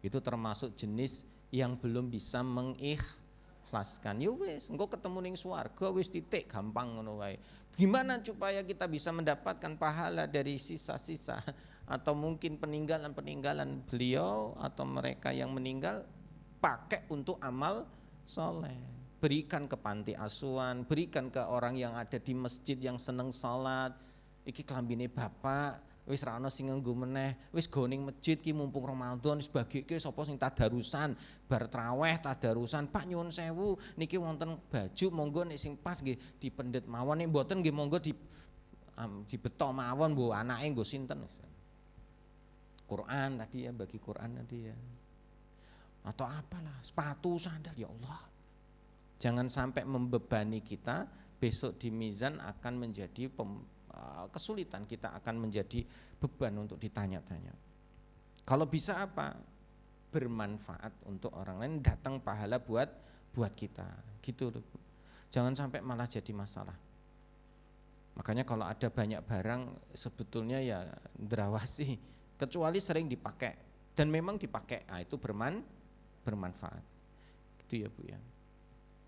Itu termasuk jenis yang belum bisa mengikhlaskan. Ya wis, engko ketemu ning swarga wis titik, gampang ngono wae. Gimana supaya kita bisa mendapatkan pahala dari sisa-sisa atau mungkin peninggalan-peninggalan beliau atau mereka yang meninggal, pakai untuk amal soleh. Berikan ke panti asuhan, berikan ke orang yang ada di masjid yang seneng salat. Iki klambine bapak, wis ra ono sing nganggo meneh, wis go ning masjid ki mumpung Ramadan wis bagike sapa sing tadarusan, bar traweh tadarusan, Pak nyuwun sewu niki wonten baju monggo nek sing pas nggih dipendet mawon, nek mboten nggih monggo dibeto mawon mbok anake nggo sinten. Quran tadi ya, bagi Quran tadi ya. Atau apalah, sepatu, sandal, ya Allah. Jangan sampai membebani kita, besok di mizan akan menjadi kesulitan, kita akan menjadi beban untuk ditanya-tanya. Kalau bisa apa? Bermanfaat untuk orang lain, datang pahala buat kita. Gitu loh. Jangan sampai malah jadi masalah. Makanya kalau ada banyak barang sebetulnya ya ndrawasi, kecuali sering dipakai dan memang dipakai, itu bermanfaat. Gitu ya Bu ya.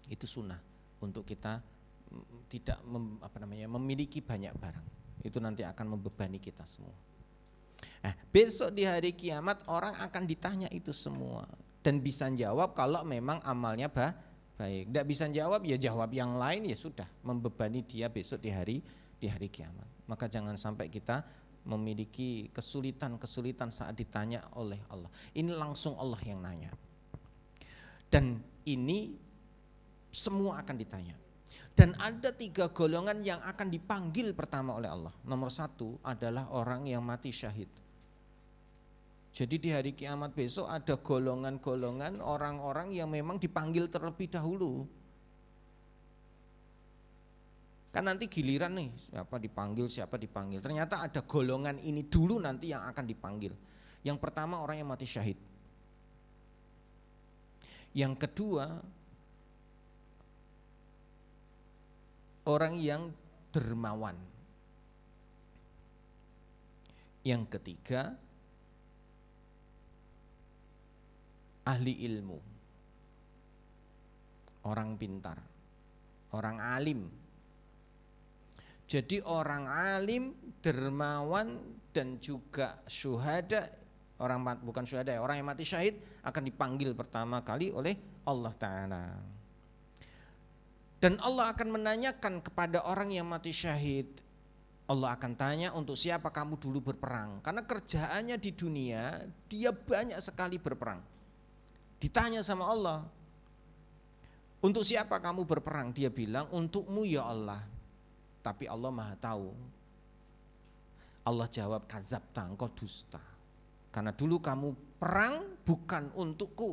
Itu sunnah untuk kita tidak memiliki banyak barang. Itu nanti akan membebani kita semua. Besok di hari kiamat orang akan ditanya itu semua dan bisa jawab kalau memang amalnya baik. Tidak bisa jawab ya jawab yang lain, ya sudah membebani dia besok di hari kiamat. Maka jangan sampai kita memiliki kesulitan saat ditanya oleh Allah. Ini langsung Allah yang nanya. Dan ini semua akan ditanya. Dan ada 3 golongan yang akan dipanggil pertama oleh Allah. Nomor 1 adalah orang yang mati syahid. Jadi di hari kiamat besok ada golongan-golongan orang-orang yang memang dipanggil terlebih dahulu. Kan nanti giliran nih siapa dipanggil. Ternyata ada golongan ini dulu nanti yang akan dipanggil. Yang pertama orang yang mati syahid. Yang kedua orang yang dermawan. Yang ketiga ahli ilmu. Orang pintar, orang alim. Jadi orang alim, dermawan dan juga syuhada, bukan syuhada, orang yang mati syahid akan dipanggil pertama kali oleh Allah Ta'ala. Dan Allah akan menanyakan kepada orang yang mati syahid. Allah akan tanya untuk siapa kamu dulu berperang. Karena kerjaannya di dunia dia banyak sekali berperang. Ditanya sama Allah, untuk siapa kamu berperang? Dia bilang untukmu ya Allah. Tapi Allah Maha tahu. Allah jawab kadzabta, engkau dusta. Karena dulu kamu perang bukan untukku,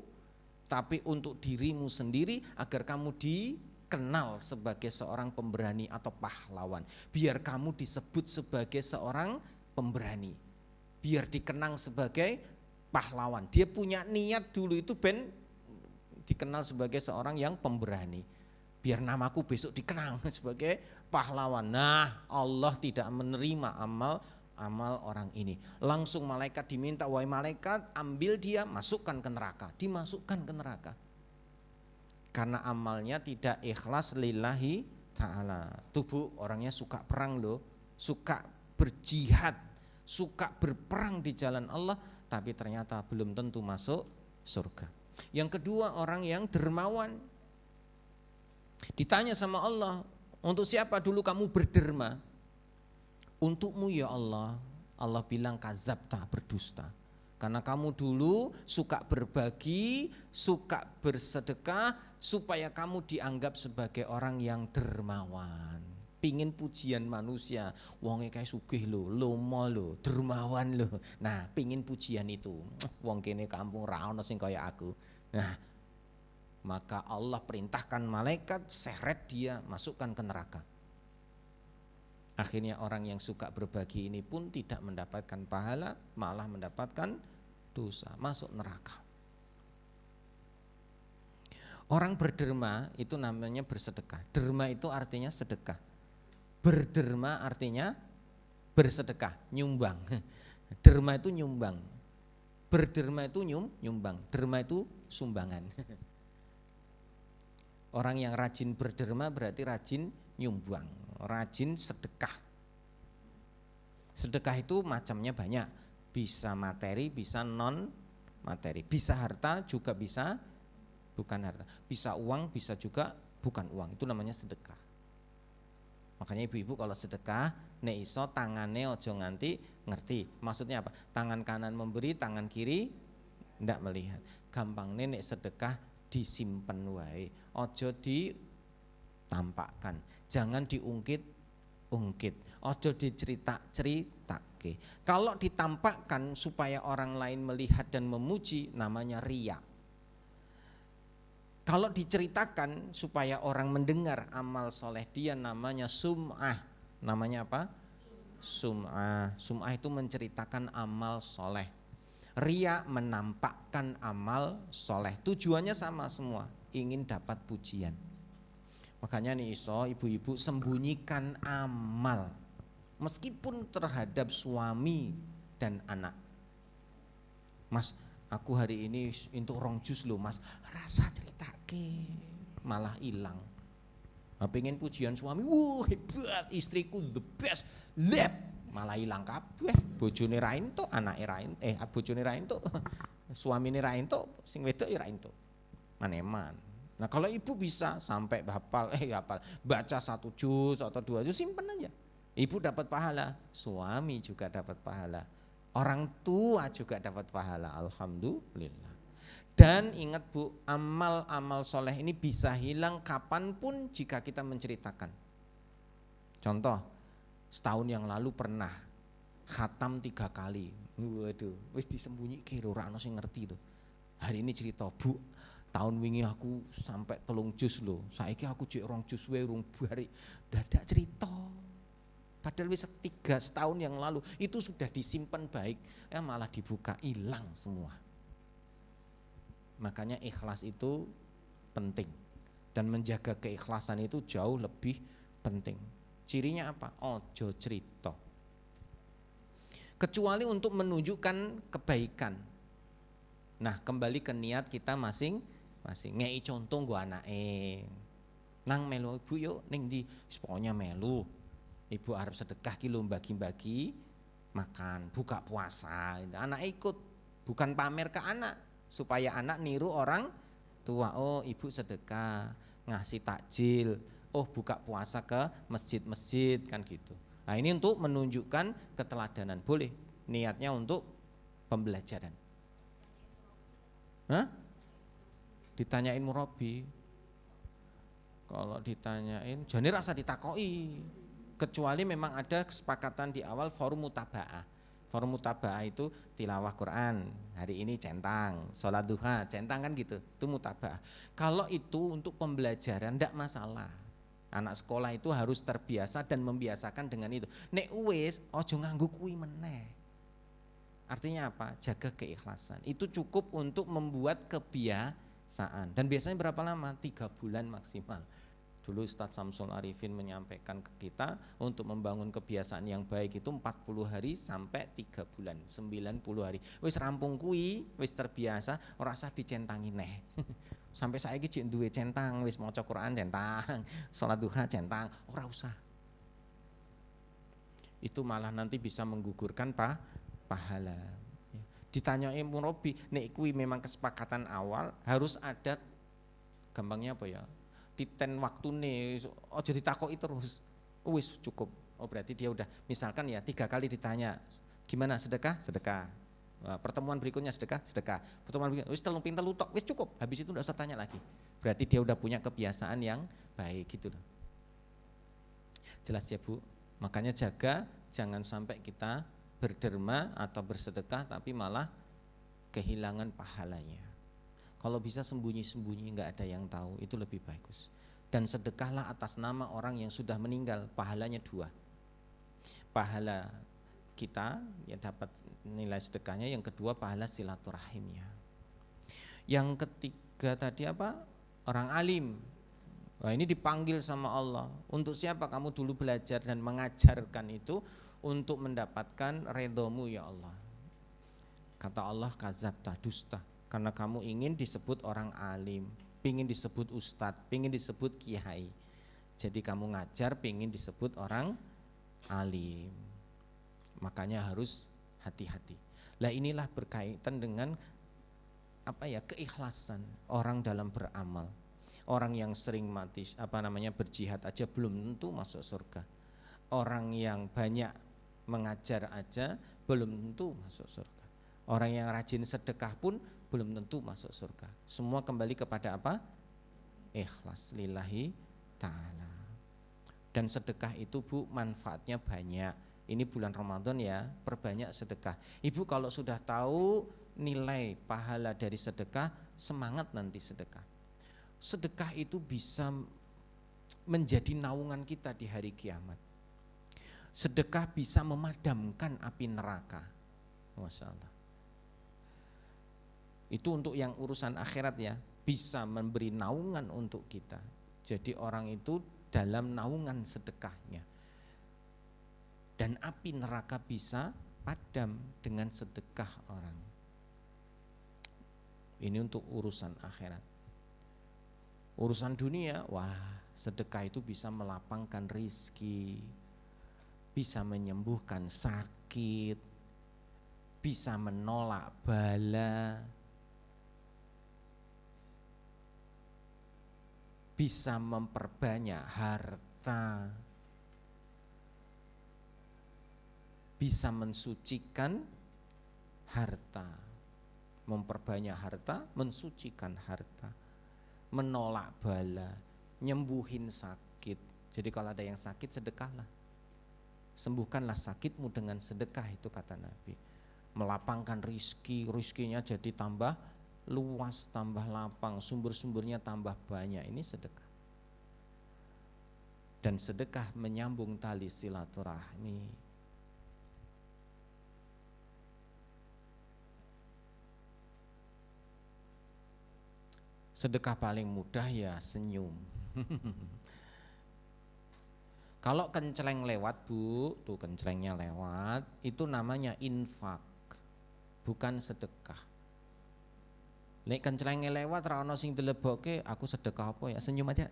tapi untuk dirimu sendiri agar kamu dikenal sebagai seorang pemberani atau pahlawan. Biar kamu disebut sebagai seorang pemberani. Biar dikenang sebagai pahlawan. Dia punya niat dulu itu ben dikenal sebagai seorang yang pemberani. Biar namaku besok dikenang sebagai pahlawan. Nah, Allah tidak menerima amal orang ini. Langsung malaikat diminta, wahai malaikat, ambil dia, masukkan ke neraka. Dimasukkan ke neraka. Karena amalnya tidak ikhlas lillahi ta'ala. Tubuh orangnya suka perang loh, suka berjihad, suka berperang di jalan Allah, tapi ternyata belum tentu masuk surga. Yang kedua orang yang dermawan. Ditanya sama Allah, untuk siapa dulu kamu berderma? Untukmu ya Allah. Allah bilang kadzabta, berdusta. Karena kamu dulu suka berbagi, suka bersedekah, supaya kamu dianggap sebagai orang yang dermawan. Pingin pujian manusia, wonge kae sugih lho, lomo lho, dermawan lho. Nah, pingin pujian itu. Wong kene kampung ra ono sing kaya aku. Nah, maka Allah perintahkan malaikat seret dia, masukkan ke neraka. Akhirnya orang yang suka berbagi ini pun tidak mendapatkan pahala, malah mendapatkan dosa, masuk neraka. Orang berderma itu namanya bersedekah. Derma itu artinya sedekah. Berderma artinya bersedekah, nyumbang. Derma itu nyumbang. Berderma itu nyumbang. Derma itu sumbangan. Orang yang rajin berderma berarti rajin nyumbang, rajin sedekah. Sedekah itu macamnya banyak, bisa materi, bisa non materi, bisa harta juga bisa bukan harta, bisa uang, bisa juga bukan uang, itu namanya sedekah. Makanya ibu-ibu kalau sedekah, nek iso tangane ojo nganti ngerti, maksudnya apa? Tangan kanan memberi, tangan kiri ndak melihat. Gampang nek sedekah disimpen wae, ojo ditampakkan, jangan diungkit-ungkit, ojo dicerita-ceritake. Kalau ditampakkan supaya orang lain melihat dan memuji, namanya riya. Kalau diceritakan supaya orang mendengar amal soleh dia, namanya sum'ah. Namanya apa? Sum'ah. Sum'ah itu menceritakan amal soleh. Riya menampakkan amal soleh. Tujuannya sama semua, ingin dapat pujian. Makanya nih iso ibu-ibu sembunyikan amal, meskipun terhadap suami dan anak. Mas, aku hari ini untuk rong jus loh mas, rasa ceritake malah hilang. Pengen pujian suami, wah hebat, istriku the best, malah hilang kabeh. Bojone ra entuk, anake ra entuk, bojone ra entuk, suamine ra entuk, sing wedok ya ra entuk. Maneman. Nah, kalau ibu bisa sampai hafal baca 1 juz atau 2 juz, simpen aja. Ibu dapat pahala, suami juga dapat pahala. Orang tua juga dapat pahala, alhamdulillah. Dan ingat Bu, amal-amal soleh ini bisa hilang kapanpun jika kita menceritakan. Contoh, setahun yang lalu pernah khatam 3 kali. Waduh, wis disembunyi kira ora ono sing ngerti tuh. Hari ini cerita, Bu, Tahun wingi aku sampai 3 juz lho, saiki aku jek 2 juz wae urung bari. Dadak cerita. Padahal wis 3 setahun yang lalu itu sudah disimpan baik, ya malah dibuka hilang semua. Makanya ikhlas itu penting dan menjaga keikhlasan itu jauh lebih penting. Cirinya apa? Ojo cerita. Kecuali untuk menunjukkan kebaikan. Nah, kembali ke niat kita masing-masing. Ngei contoh nggo anake. Nang melu ibu yuk ning ndi? Pokoknya melu. Ibu arep sedekah ki lho bagi-bagi makan, buka puasa. Anak ikut, bukan pamer ke anak, supaya anak niru orang tua. Oh, ibu sedekah, ngasih takjil. Oh, buka puasa ke masjid-masjid kan gitu. Nah, ini untuk menunjukkan keteladanan. Boleh niatnya untuk pembelajaran. Hah? Ditanyain murabi. Kalau ditanyain, jane rasa ditakoi. Kecuali memang ada kesepakatan di awal forum mutaba'ah. Forum mutaba'ah itu tilawah Quran. Hari ini centang, sholat duha, centang kan gitu. Itu mutaba'ah. Kalau itu untuk pembelajaran enggak masalah. Anak sekolah itu harus terbiasa dan membiasakan dengan itu. Nek wis ojo nganggo kuwi meneh. Artinya apa? Jaga keikhlasan. Itu cukup untuk membuat kebiasaan. Dan biasanya berapa lama? 3 bulan maksimal. Dulu Ustadz Samsul Arifin menyampaikan ke kita untuk membangun kebiasaan yang baik itu 40 hari sampai 3 bulan, 90 hari. Wis rampung kui, wis terbiasa, ora usah dicentangi neh. Sampai saiki jek duwe centang, wis maca Quran centang, salat duha centang, ora usah. Itu malah nanti bisa menggugurkan pahala. Ditanyai murabi, nek kuwi memang kesepakatan awal harus ada, gampangnya apa ya? Titen waktune, ojo ditakoki terus. Wis cukup. Oh berarti dia udah, misalkan ya 3 kali ditanya, gimana sedekah? Sedekah. Nah, pertemuan berikutnya sedekah? Sedekah. Pertemuan berikutnya, wis telung pintel utok, wis cukup. Habis itu enggak usah tanya lagi. Berarti dia udah punya kebiasaan yang baik gitu loh. Jelas ya Bu? Makanya jaga jangan sampai kita berderma atau bersedekah tapi malah kehilangan pahalanya. Kalau bisa sembunyi-sembunyi nggak ada yang tahu, itu lebih bagus. Dan sedekahlah atas nama orang yang sudah meninggal, pahalanya 2. Pahala kita ya dapat nilai sedekahnya, yang kedua pahala silaturahimnya. Yang ketiga tadi apa? Orang alim. Wah, ini dipanggil sama Allah. Untuk siapa kamu dulu belajar dan mengajarkan itu? Untuk mendapatkan redomu ya Allah. Kata Allah, kazabta, dusta. Karena kamu ingin disebut orang alim, ingin disebut ustadz, ingin disebut kiai. Jadi kamu ngajar ingin disebut orang alim. Makanya harus hati-hati. Lah inilah berkaitan dengan apa ya, keikhlasan orang dalam beramal. Orang yang sering mati berjihad aja belum tentu masuk surga. Orang yang banyak mengajar aja belum tentu masuk surga. Orang yang rajin sedekah pun belum tentu masuk surga. Semua kembali kepada apa? Ikhlas lillahi ta'ala. Dan sedekah itu Bu manfaatnya banyak. Ini bulan Ramadan ya, perbanyak sedekah. Ibu kalau sudah tahu nilai pahala dari sedekah, semangat nanti sedekah. Sedekah itu bisa menjadi naungan kita di hari kiamat. Sedekah bisa memadamkan api neraka. Masya Allah. Itu untuk yang urusan akhirat ya, bisa memberi naungan untuk kita. Jadi orang itu dalam naungan sedekahnya. Dan api neraka bisa padam dengan sedekah orang. Ini untuk urusan akhirat. Urusan dunia, wah sedekah itu bisa melapangkan rizki, bisa menyembuhkan sakit, bisa menolak bala, bisa memperbanyak harta, bisa mensucikan harta, memperbanyak harta, mensucikan harta, menolak bala, nyembuhin sakit. Jadi kalau ada yang sakit sedekahlah, sembuhkanlah sakitmu dengan sedekah, itu kata Nabi. Melapangkan rizki, rizkinya jadi tambah luas, tambah lapang, sumber-sumbernya tambah banyak. Ini sedekah. Dan sedekah menyambung tali silaturahmi. Sedekah paling mudah ya senyum. Kalau kenceleng lewat Bu, tuh kencelengnya lewat, itu namanya infak, bukan sedekah. Nek kencelenge lewat ra ono sing dilebokke, aku sedekah apa ya? Senyum aja.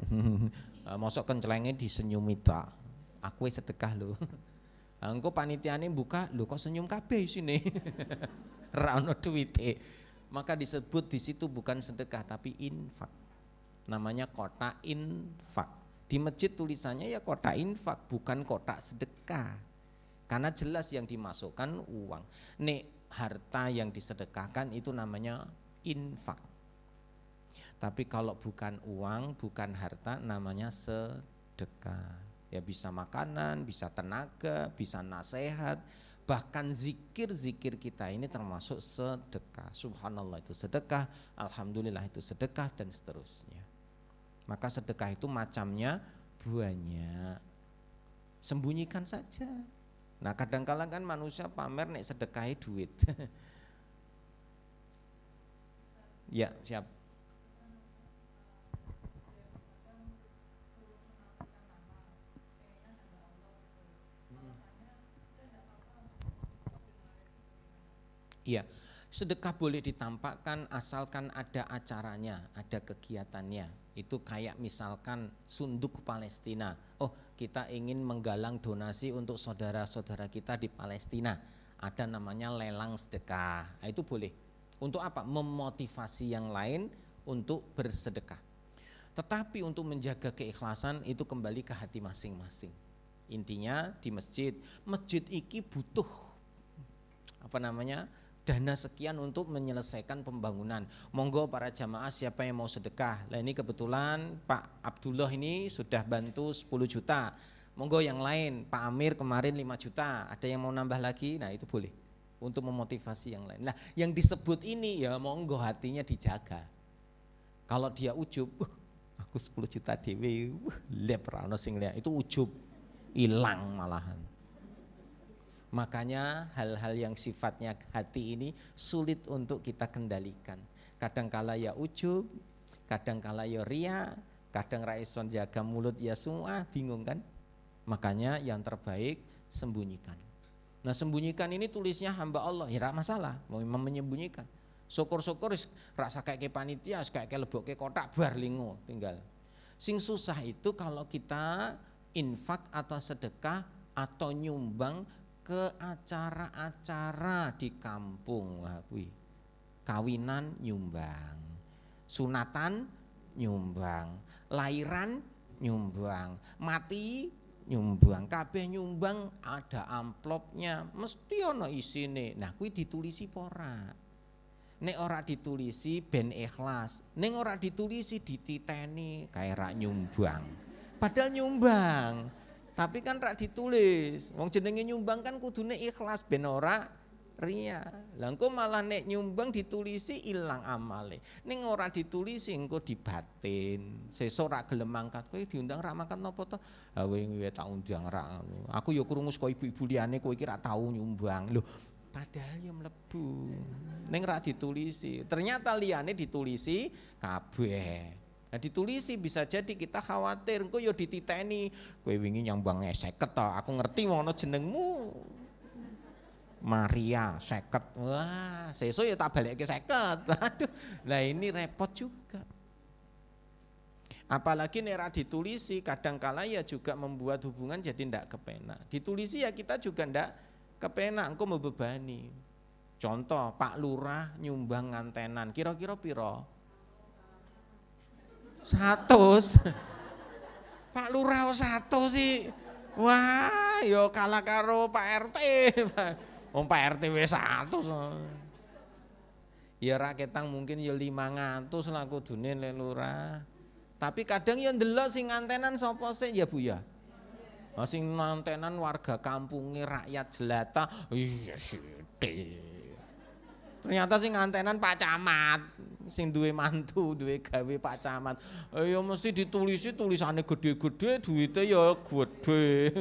Mosok kencelenge disenyumi ta. Aku wis sedekah lho. Engko panitiane buka, lho kok senyum kabeh isine. Ra ono duwite. Maka disebut di situ bukan sedekah tapi infak. Namanya kotak infak. Di masjid tulisannya ya kotak infak, bukan kotak sedekah. Karena jelas yang dimasukkan uang. Nek harta yang disedekahkan itu namanya infak. Tapi kalau bukan uang, bukan harta, namanya sedekah. Ya bisa makanan, bisa tenaga, bisa nasihat, bahkan zikir-zikir kita ini termasuk sedekah. Subhanallah itu sedekah, alhamdulillah itu sedekah, dan seterusnya. Maka sedekah itu macamnya banyak. Sembunyikan saja. Nah kadang-kala kan manusia pamer nek sedekahi duit. Ya, siap. Iya, sedekah boleh ditampakkan asalkan ada acaranya, ada kegiatannya. Itu kayak misalkan Sunduk Palestina. Oh, kita ingin menggalang donasi untuk saudara-saudara kita di Palestina. Ada namanya lelang sedekah. Nah, itu boleh. Untuk apa? Memotivasi yang lain untuk bersedekah. Tetapi untuk menjaga keikhlasan itu kembali ke hati masing-masing. Intinya di masjid iki butuh dana sekian untuk menyelesaikan pembangunan. Monggo para jamaah siapa yang mau sedekah. Nah ini kebetulan Pak Abdullah ini sudah bantu 10 juta. Monggo yang lain, Pak Amir kemarin 5 juta. Ada yang mau nambah lagi? Nah itu boleh. Untuk memotivasi yang lain. Nah yang disebut ini ya monggo hatinya dijaga. Kalau dia ujub, aku 10 juta dewe, lep rano sing liat, itu ujub, hilang malahan. Makanya hal-hal yang sifatnya hati ini sulit untuk kita kendalikan. Kadangkala ya ujub, kadangkala ya ria, kadang raison jaga mulut ya semua, bingung kan? Makanya yang terbaik sembunyikan. Nah sembunyikan ini tulisnya hamba Allah, ya tidak masalah, mau menyembunyikan. Syukur-syukur rasa kayak panitia, kayak lebokke kotak bar lingo tinggal. Sing susah itu kalau kita infak atau sedekah atau nyumbang ke acara-acara di kampung. Wah, kawinan nyumbang, sunatan nyumbang, lahiran nyumbang, mati nyumbang, kabeh nyumbang, ada amplopnya, mesti ono isine. Nah, kuwi ditulisi pora. Nek ora ditulisi ben ikhlas, nek ora ditulisi dititeni kayak rak nyumbang. Padahal nyumbang, tapi kan rak ditulis. Wong jenenge nyumbang kan kudune ikhlas ben ora ria. Lah engko malah nek nyumbang ditulisi ilang amale. Ning ora ditulisi engko dibatin. Sesuk ora gelem mangkat. Kowe diundang rak mangkat napa to? Ha kowe tak undang rak. Aku ya krungu saka ibu-ibu liyane kowe iki rak tau nyumbang. Lho, padahal ya mlebu. Ning rak ditulisi. Ternyata liyane ditulisi kabeh. Nah ditulisi bisa jadi kita khawatir engko ya dititeni. Kowe wingi nyumbang 50 to. Aku ngerti wono jenengmu. Maria 50, wah sesuk ya tak balik ke 50. Aduh, nah ini repot juga. Apalagi nek ditulisi kadangkala ya juga membuat hubungan jadi ndak kepenak. Ditulisi ya kita juga ndak kepenak, engko membebani. Contoh Pak Lurah nyumbang ngantenan, kira-kira piro? 100. Pak Lurah 100 sih. Wah, yo kalah karo Pak RT. Pak RT wis 100. Ya raketang mungkin ya 500 lah kudune lek lurah. Tapi kadang ya ndelok sing ngantenan sapa sih ya Bu ya. Oh, sing ngantenan warga kampungnya rakyat jelata. Iya sithik. Ternyata sing ngantenan Pak Camat. sing duwe mantu, duwe gawe Pak Camat. Ya mesti ditulisi tulisannya gede-gede, duitnya ya gede.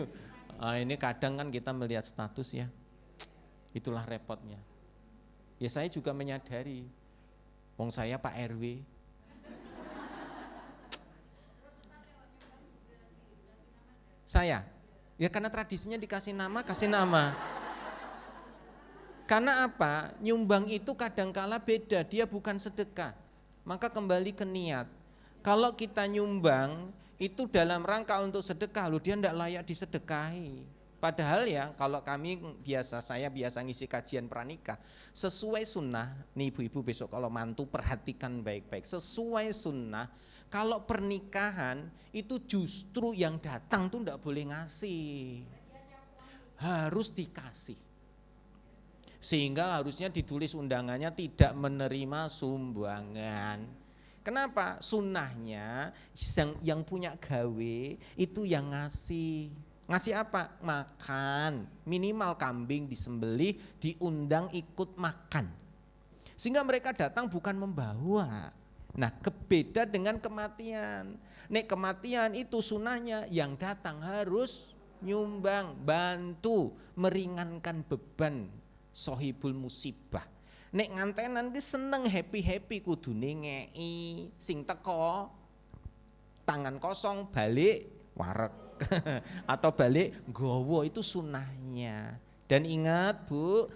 Nah, ini kadang kan kita melihat status ya. Itulah repotnya. Ya saya juga menyadari. Wong saya Pak RW. Saya, ya karena tradisinya dikasih nama, kasih nama. Karena apa? Nyumbang itu kadangkala beda, dia bukan sedekah. Maka kembali ke niat. Kalau kita nyumbang itu dalam rangka untuk sedekah, loh dia tidak layak disedekahi. Padahal ya kalau saya biasa ngisi kajian pranikah, sesuai sunnah, nih ibu-ibu besok kalau mantu perhatikan baik-baik, sesuai sunnah. Kalau pernikahan itu justru yang datang tuh enggak boleh ngasih, harus dikasih. Sehingga harusnya ditulis undangannya tidak menerima sumbangan. Kenapa? Sunnahnya yang punya gawe itu yang ngasih. Ngasih apa? Makan. Minimal kambing disembelih, diundang ikut makan. Sehingga mereka datang bukan membawa. Nah, kebeda dengan kematian. Nek kematian itu sunahnya yang datang harus nyumbang, bantu, meringankan beban sohibul musibah. Nek ngantenan ki seneng happy kudune ngei, sing teko tangan kosong balik warek atau balik gowo, itu sunahnya. Dan ingat Bu,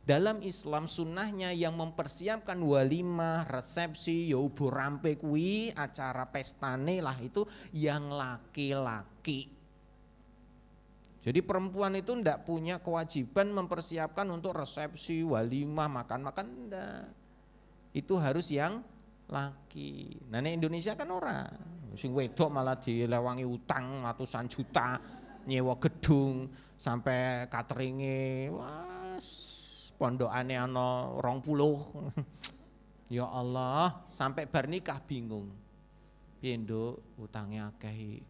dalam Islam sunnahnya yang mempersiapkan walimah, resepsi, ya ubo rampe kuwi, acara pestane lah itu yang laki-laki. Jadi perempuan itu ndak punya kewajiban mempersiapkan untuk resepsi, walimah, makan-makan ndak. Itu harus yang laki. Nah di Indonesia kan ora. Sing wedok malah dilewangi utang ratusan juta, nyewa gedung sampai cateringe, wah pondokane ana 20. Ya Allah, sampai bar nikah bingung. Piye nduk utange akeh.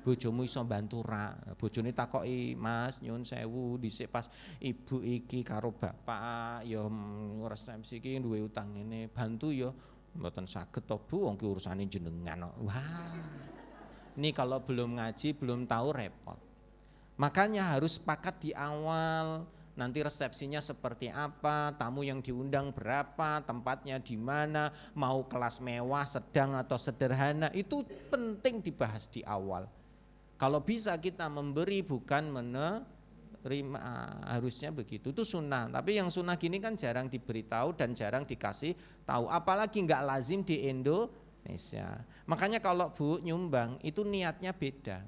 Bojomu iso bantu ra? Bojone takoki, "Mas, nyuwun sewu, dhisik pas ibu iki karo bapak ya resepsi iki duwe utang ngene, bantu ya." Mboten saged to, Bu, wong ki urusane jenengan. Wah. Ini kalau belum ngaji, belum tahu repot. Makanya harus sepakat di awal. Nanti resepsinya seperti apa, tamu yang diundang berapa, tempatnya di mana, mau kelas mewah, sedang atau sederhana, itu penting dibahas di awal. Kalau bisa kita memberi bukan menerima, harusnya begitu, itu sunnah. Tapi yang sunnah gini kan jarang diberitahu dan jarang dikasih tahu, apalagi nggak lazim di Indonesia. Makanya kalau Bu nyumbang itu niatnya beda.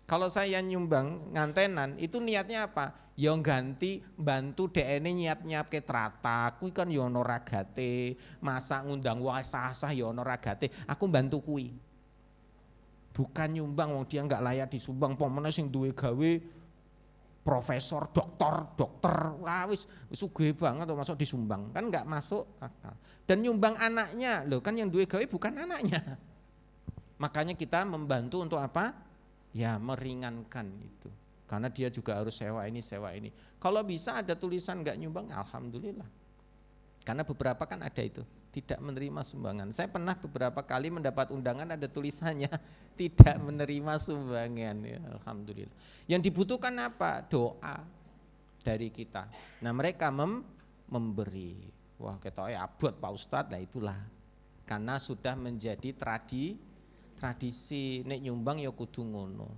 Kalau saya nyumbang ngantenan itu niatnya apa? Ya ganti bantu DN nyiap ke trata, kuwi kan ya ono ragate, masak ngundang wae sah-sah ya ono ragate, aku bantu kuwi. Bukan nyumbang wong dia enggak layak disumbang, pomene sing duwe gawe profesor, dokter, wah wis sugih banget kok masuk disumbang, kan enggak masuk akal. Dan nyumbang anaknya, loh kan yang duwe gawe bukan anaknya. Makanya kita membantu untuk apa? Ya meringankan itu, karena dia juga harus sewa ini. Kalau bisa ada tulisan enggak nyumbang, alhamdulillah. Karena beberapa kan ada itu, tidak menerima sumbangan. Saya pernah beberapa kali mendapat undangan ada tulisannya tidak menerima sumbangan, ya, alhamdulillah. Yang dibutuhkan apa? Doa dari kita. Nah mereka memberi. Wah ketoknya abot Pak Ustadz, lah itulah. Karena sudah menjadi tradisi, nek nyumbang ya kudu ngono.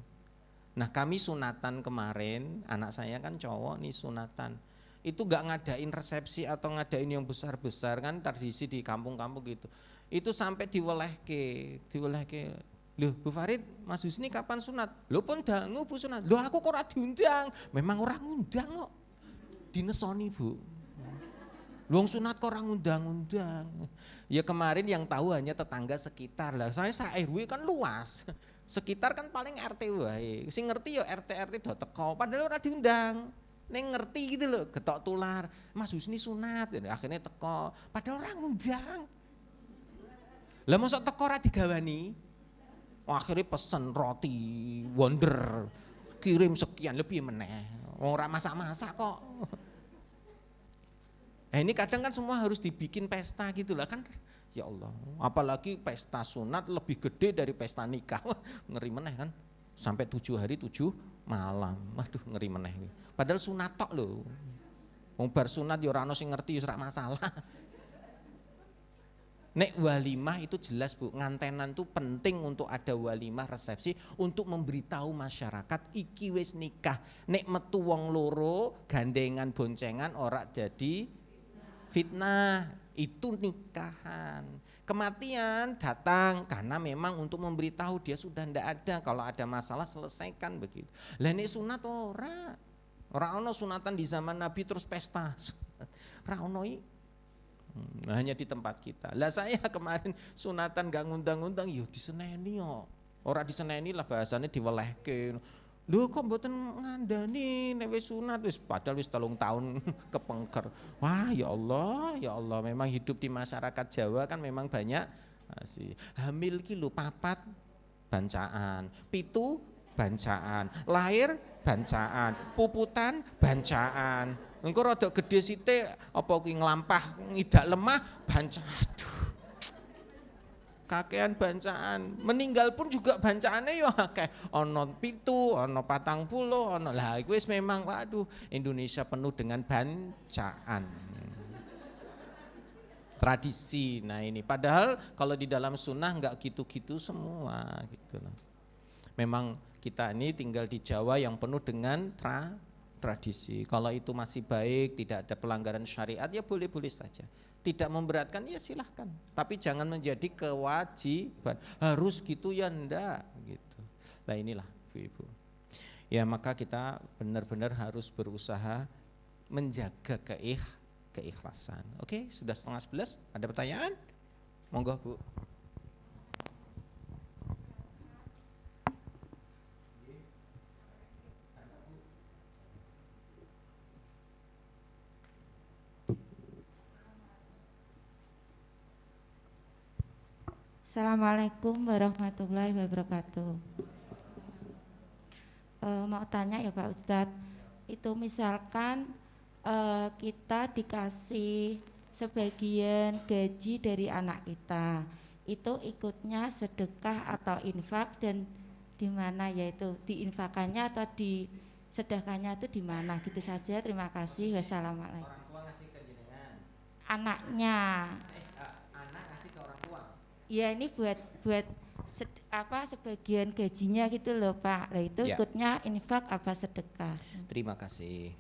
Nah kami sunatan kemarin, anak saya kan cowok nih sunatan. Itu gak ngadain resepsi atau ngadain yang besar-besar, kan tradisi di kampung-kampung gitu. Itu sampai diwelehke. Loh Bu Farid, Mas Husni kapan sunat? Loh pun dangu Bu sunat. Loh aku kok ora diundang. Memang orang undang kok. Dinesoni Bu. Luang sunat kok orang undang-undang. Ya kemarin yang tahu hanya tetangga sekitar lah. Saya RW kan luas. Sekitar kan paling RT wae. Sing ngerti ya RT do teko. Padahal ora diundang. Neng ngerti gitu loh, getok tular. Mas Husni sunat. Akhirnya teko. Padahal orang undang. Lah mosok teko ora digawani. Akhirnya pesen roti Wonder, kirim sekian lebih meneh. Ora masak-masak kok. Ini kadang kan semua harus dibikin pesta gitu lah kan. Ya Allah, apalagi pesta sunat lebih gede dari pesta nikah. Ngeri meneh kan. Sampai 7 hari 7 malam. Waduh ngeri meneh. Padahal sunat tok lho. Wong bar sunat ya ora ono sing ngerti ora masalah. Nek walimah itu jelas Bu, ngantenan itu penting untuk ada walimah resepsi untuk memberitahu masyarakat iki wis nikah. Nek metu wong loro gandengan boncengan ora jadi fitnah, itu nikahan. Kematian datang karena memang untuk memberitahu dia sudah ndak ada, kalau ada masalah selesaikan begitu. Lah nek sunat ora ono sunatan di zaman Nabi terus pesta. Ora ono hanya di tempat kita. Lah saya kemarin sunatan gak ngundang-undang, yo diseneni yo. Ora diseneni lah bahasane diwelehke. Lho kok mboten ngandani nek wis sunat wis padahal wis 3 tahun kepengker. Wah ya Allah memang hidup di masyarakat Jawa kan memang banyak sih. Hamil ki lho 4 bancaan, 7 bancaan, lahir bancaan, puputan bancaan. Engko rada gedhe sithik apa kuwi nglampah ngidak lemah bancaan. Aduh. Kakean bancaan. Meninggal pun juga bancaane yo akeh. Ana 7, ana 40, ana. Lah iku wis memang waduh Indonesia penuh dengan bancaan. Tradisi. Nah ini padahal kalau di dalam sunnah enggak gitu-gitu semua gitu loh. Memang kita ini tinggal di Jawa yang penuh dengan tradisi. Kalau itu masih baik, tidak ada pelanggaran syariat ya boleh-boleh saja. Tidak memberatkan ya silahkan. Tapi jangan menjadi kewajiban. Harus gitu ya enggak gitu. Nah inilah Ibu. Ya maka kita benar-benar harus berusaha menjaga keikhlasan. Oke, sudah 10:30. Ada pertanyaan? Monggo Bu. Assalamualaikum warahmatullahi wabarakatuh. Mau tanya ya Pak Ustadz, itu misalkan kita dikasih sebagian gaji dari anak kita, itu ikutnya sedekah atau infak dan di mana yaitu diinfakannya atau di sedekahnya itu di mana? Gitu saja. Terima kasih. Wassalamualaikum. Orang tua ngasih ke jenengan. Anaknya. Anak ngasih ke orang tua. Ya ini buat sebagian gajinya gitu loh Pak. Lah itu Ya. ikutnya infak apa sedekah? Terima kasih.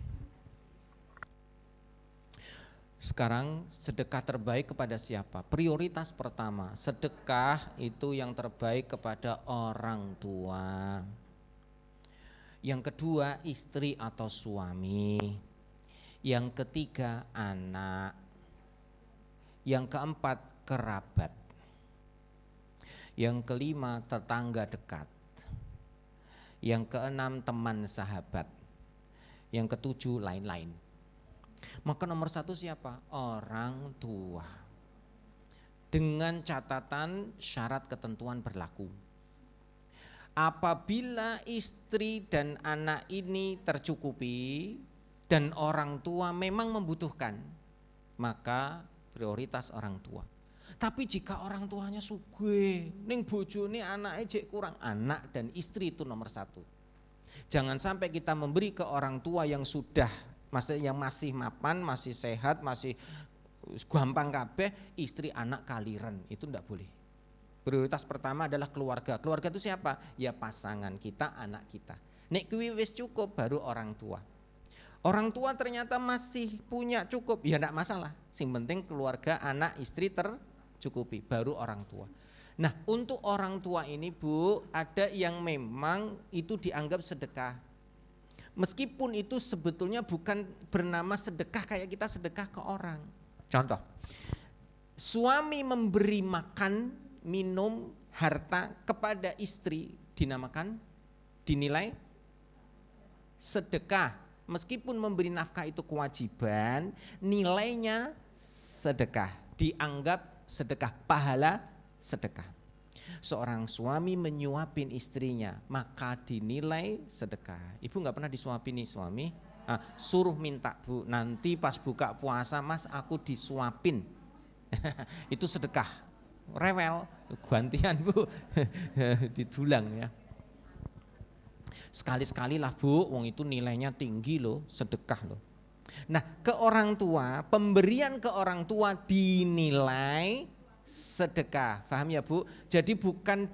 Sekarang sedekah terbaik kepada siapa? Prioritas pertama, sedekah itu yang terbaik kepada orang tua. Yang kedua, istri atau suami. Yang ketiga, anak. Yang keempat, kerabat. Yang kelima, tetangga dekat. Yang keenam, teman sahabat. Yang ketujuh, lain-lain. Maka nomor 1 siapa? Orang tua. Dengan catatan syarat ketentuan berlaku. Apabila istri dan anak ini tercukupi dan orang tua memang membutuhkan, maka prioritas orang tua. Tapi jika orang tuanya sugih, ning bojone anake jek kurang, anak dan istri itu nomor 1. Jangan sampai kita memberi ke orang tua yang sudah yang masih mapan, masih sehat, masih gampang kabeh, istri anak kaliren, itu enggak boleh. Prioritas pertama adalah keluarga. Keluarga itu siapa? Ya pasangan kita, anak kita. Nek kuwi wis cukup baru orang tua. Orang tua ternyata masih punya cukup, ya enggak masalah. Sing penting keluarga, anak, istri tercukupi, baru orang tua. Nah, untuk orang tua ini Bu, ada yang memang itu dianggap sedekah. Meskipun itu sebetulnya bukan bernama sedekah kayak kita sedekah ke orang. Contoh, suami memberi makan, minum, harta kepada istri dinilai sedekah. Meskipun memberi nafkah itu kewajiban, nilainya sedekah, dianggap sedekah, pahala sedekah. Seorang suami menyuapin istrinya, maka dinilai sedekah. Ibu nggak pernah disuapin nih suami? Suruh minta Bu, nanti pas buka puasa Mas aku disuapin. Itu sedekah. Rewel, gantian Bu. Didulang ya. Sekali-sekali lah Bu, wong itu nilainya tinggi loh, sedekah loh. Nah, ke orang tua, pemberian ke orang tua dinilai sedekah. Paham ya Bu? Jadi bukan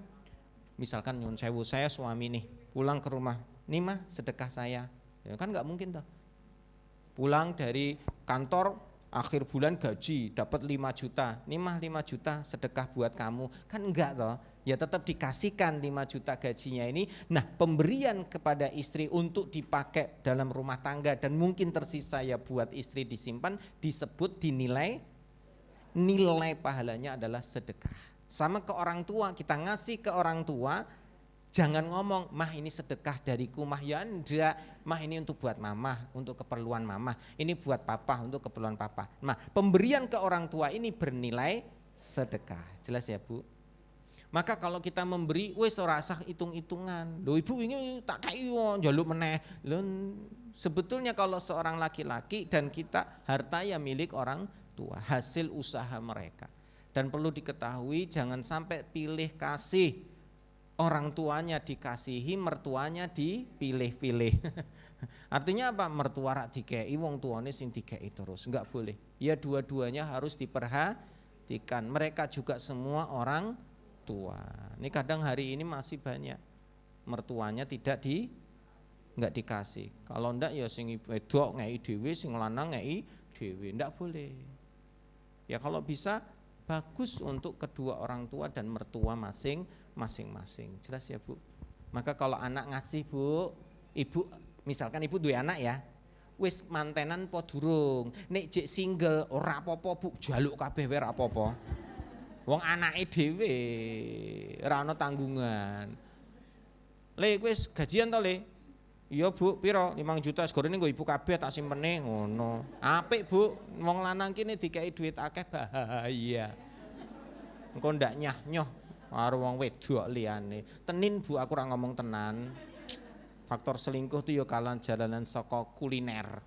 misalkan nyun sewu, saya suami nih, pulang ke rumah, nih mah sedekah saya. Ya kan nggak mungkin toh. Pulang dari kantor akhir bulan gaji dapat 5 juta, nih mah 5 juta sedekah buat kamu. Kan enggak toh. Ya tetap dikasihkan 5 juta gajinya ini. Nah, pemberian kepada istri untuk dipakai dalam rumah tangga dan mungkin tersisa ya buat istri disimpan, disebut dinilai, nilai pahalanya adalah sedekah. Sama ke orang tua, kita ngasih ke orang tua, jangan ngomong mah ini sedekah dariku, mah ya enggak, mah ini untuk buat mama, untuk keperluan mama, ini buat papa, untuk keperluan papa. Nah, pemberian ke orang tua ini bernilai sedekah. Jelas ya Bu? Maka kalau kita memberi, wis ora usah hitung-hitungan. Loh ibu ini tak kei njaluk meneh. Loh, sebetulnya kalau seorang laki-laki dan kita harta ya milik orang tua, hasil usaha mereka. Dan perlu diketahui jangan sampai pilih kasih, orang tuanya dikasihi, mertuanya dipilih-pilih. Artinya apa? Mertua rak dikei, wong tuane sing dikei terus. Enggak boleh. Ya dua-duanya harus diperhatikan. Mereka juga semua orang tua. Ini kadang hari ini masih banyak mertuanya enggak dikasih. Kalau enggak ya sing wedok ngei dhewe, sing lanang ngei dhewe. Enggak boleh. Ya kalau bisa bagus untuk kedua orang tua dan mertua masing-masing. Jelas ya Bu? Maka kalau anak ngasih Bu, ibu misalkan ibu duwe anak ya, wis mantenan po durung, nek jek single ora apa-apa Bu, jaluk kabeh wae ora apa-apa. Wong anake dhewe ora ana tanggungan. Le wis gajian to Le? Iya Bu, piro? 5 juta segorene nggo ibu kabeh tak simpene ngono. Apik Bu, wong lanang kene dikei duit akeh bahaya. Engko ndak nyah-nyoh karo wong wedok liyane. Tenin Bu, aku ora ngomong tenan. Faktor selingkuh tuh ya kalan jalanan saka kuliner.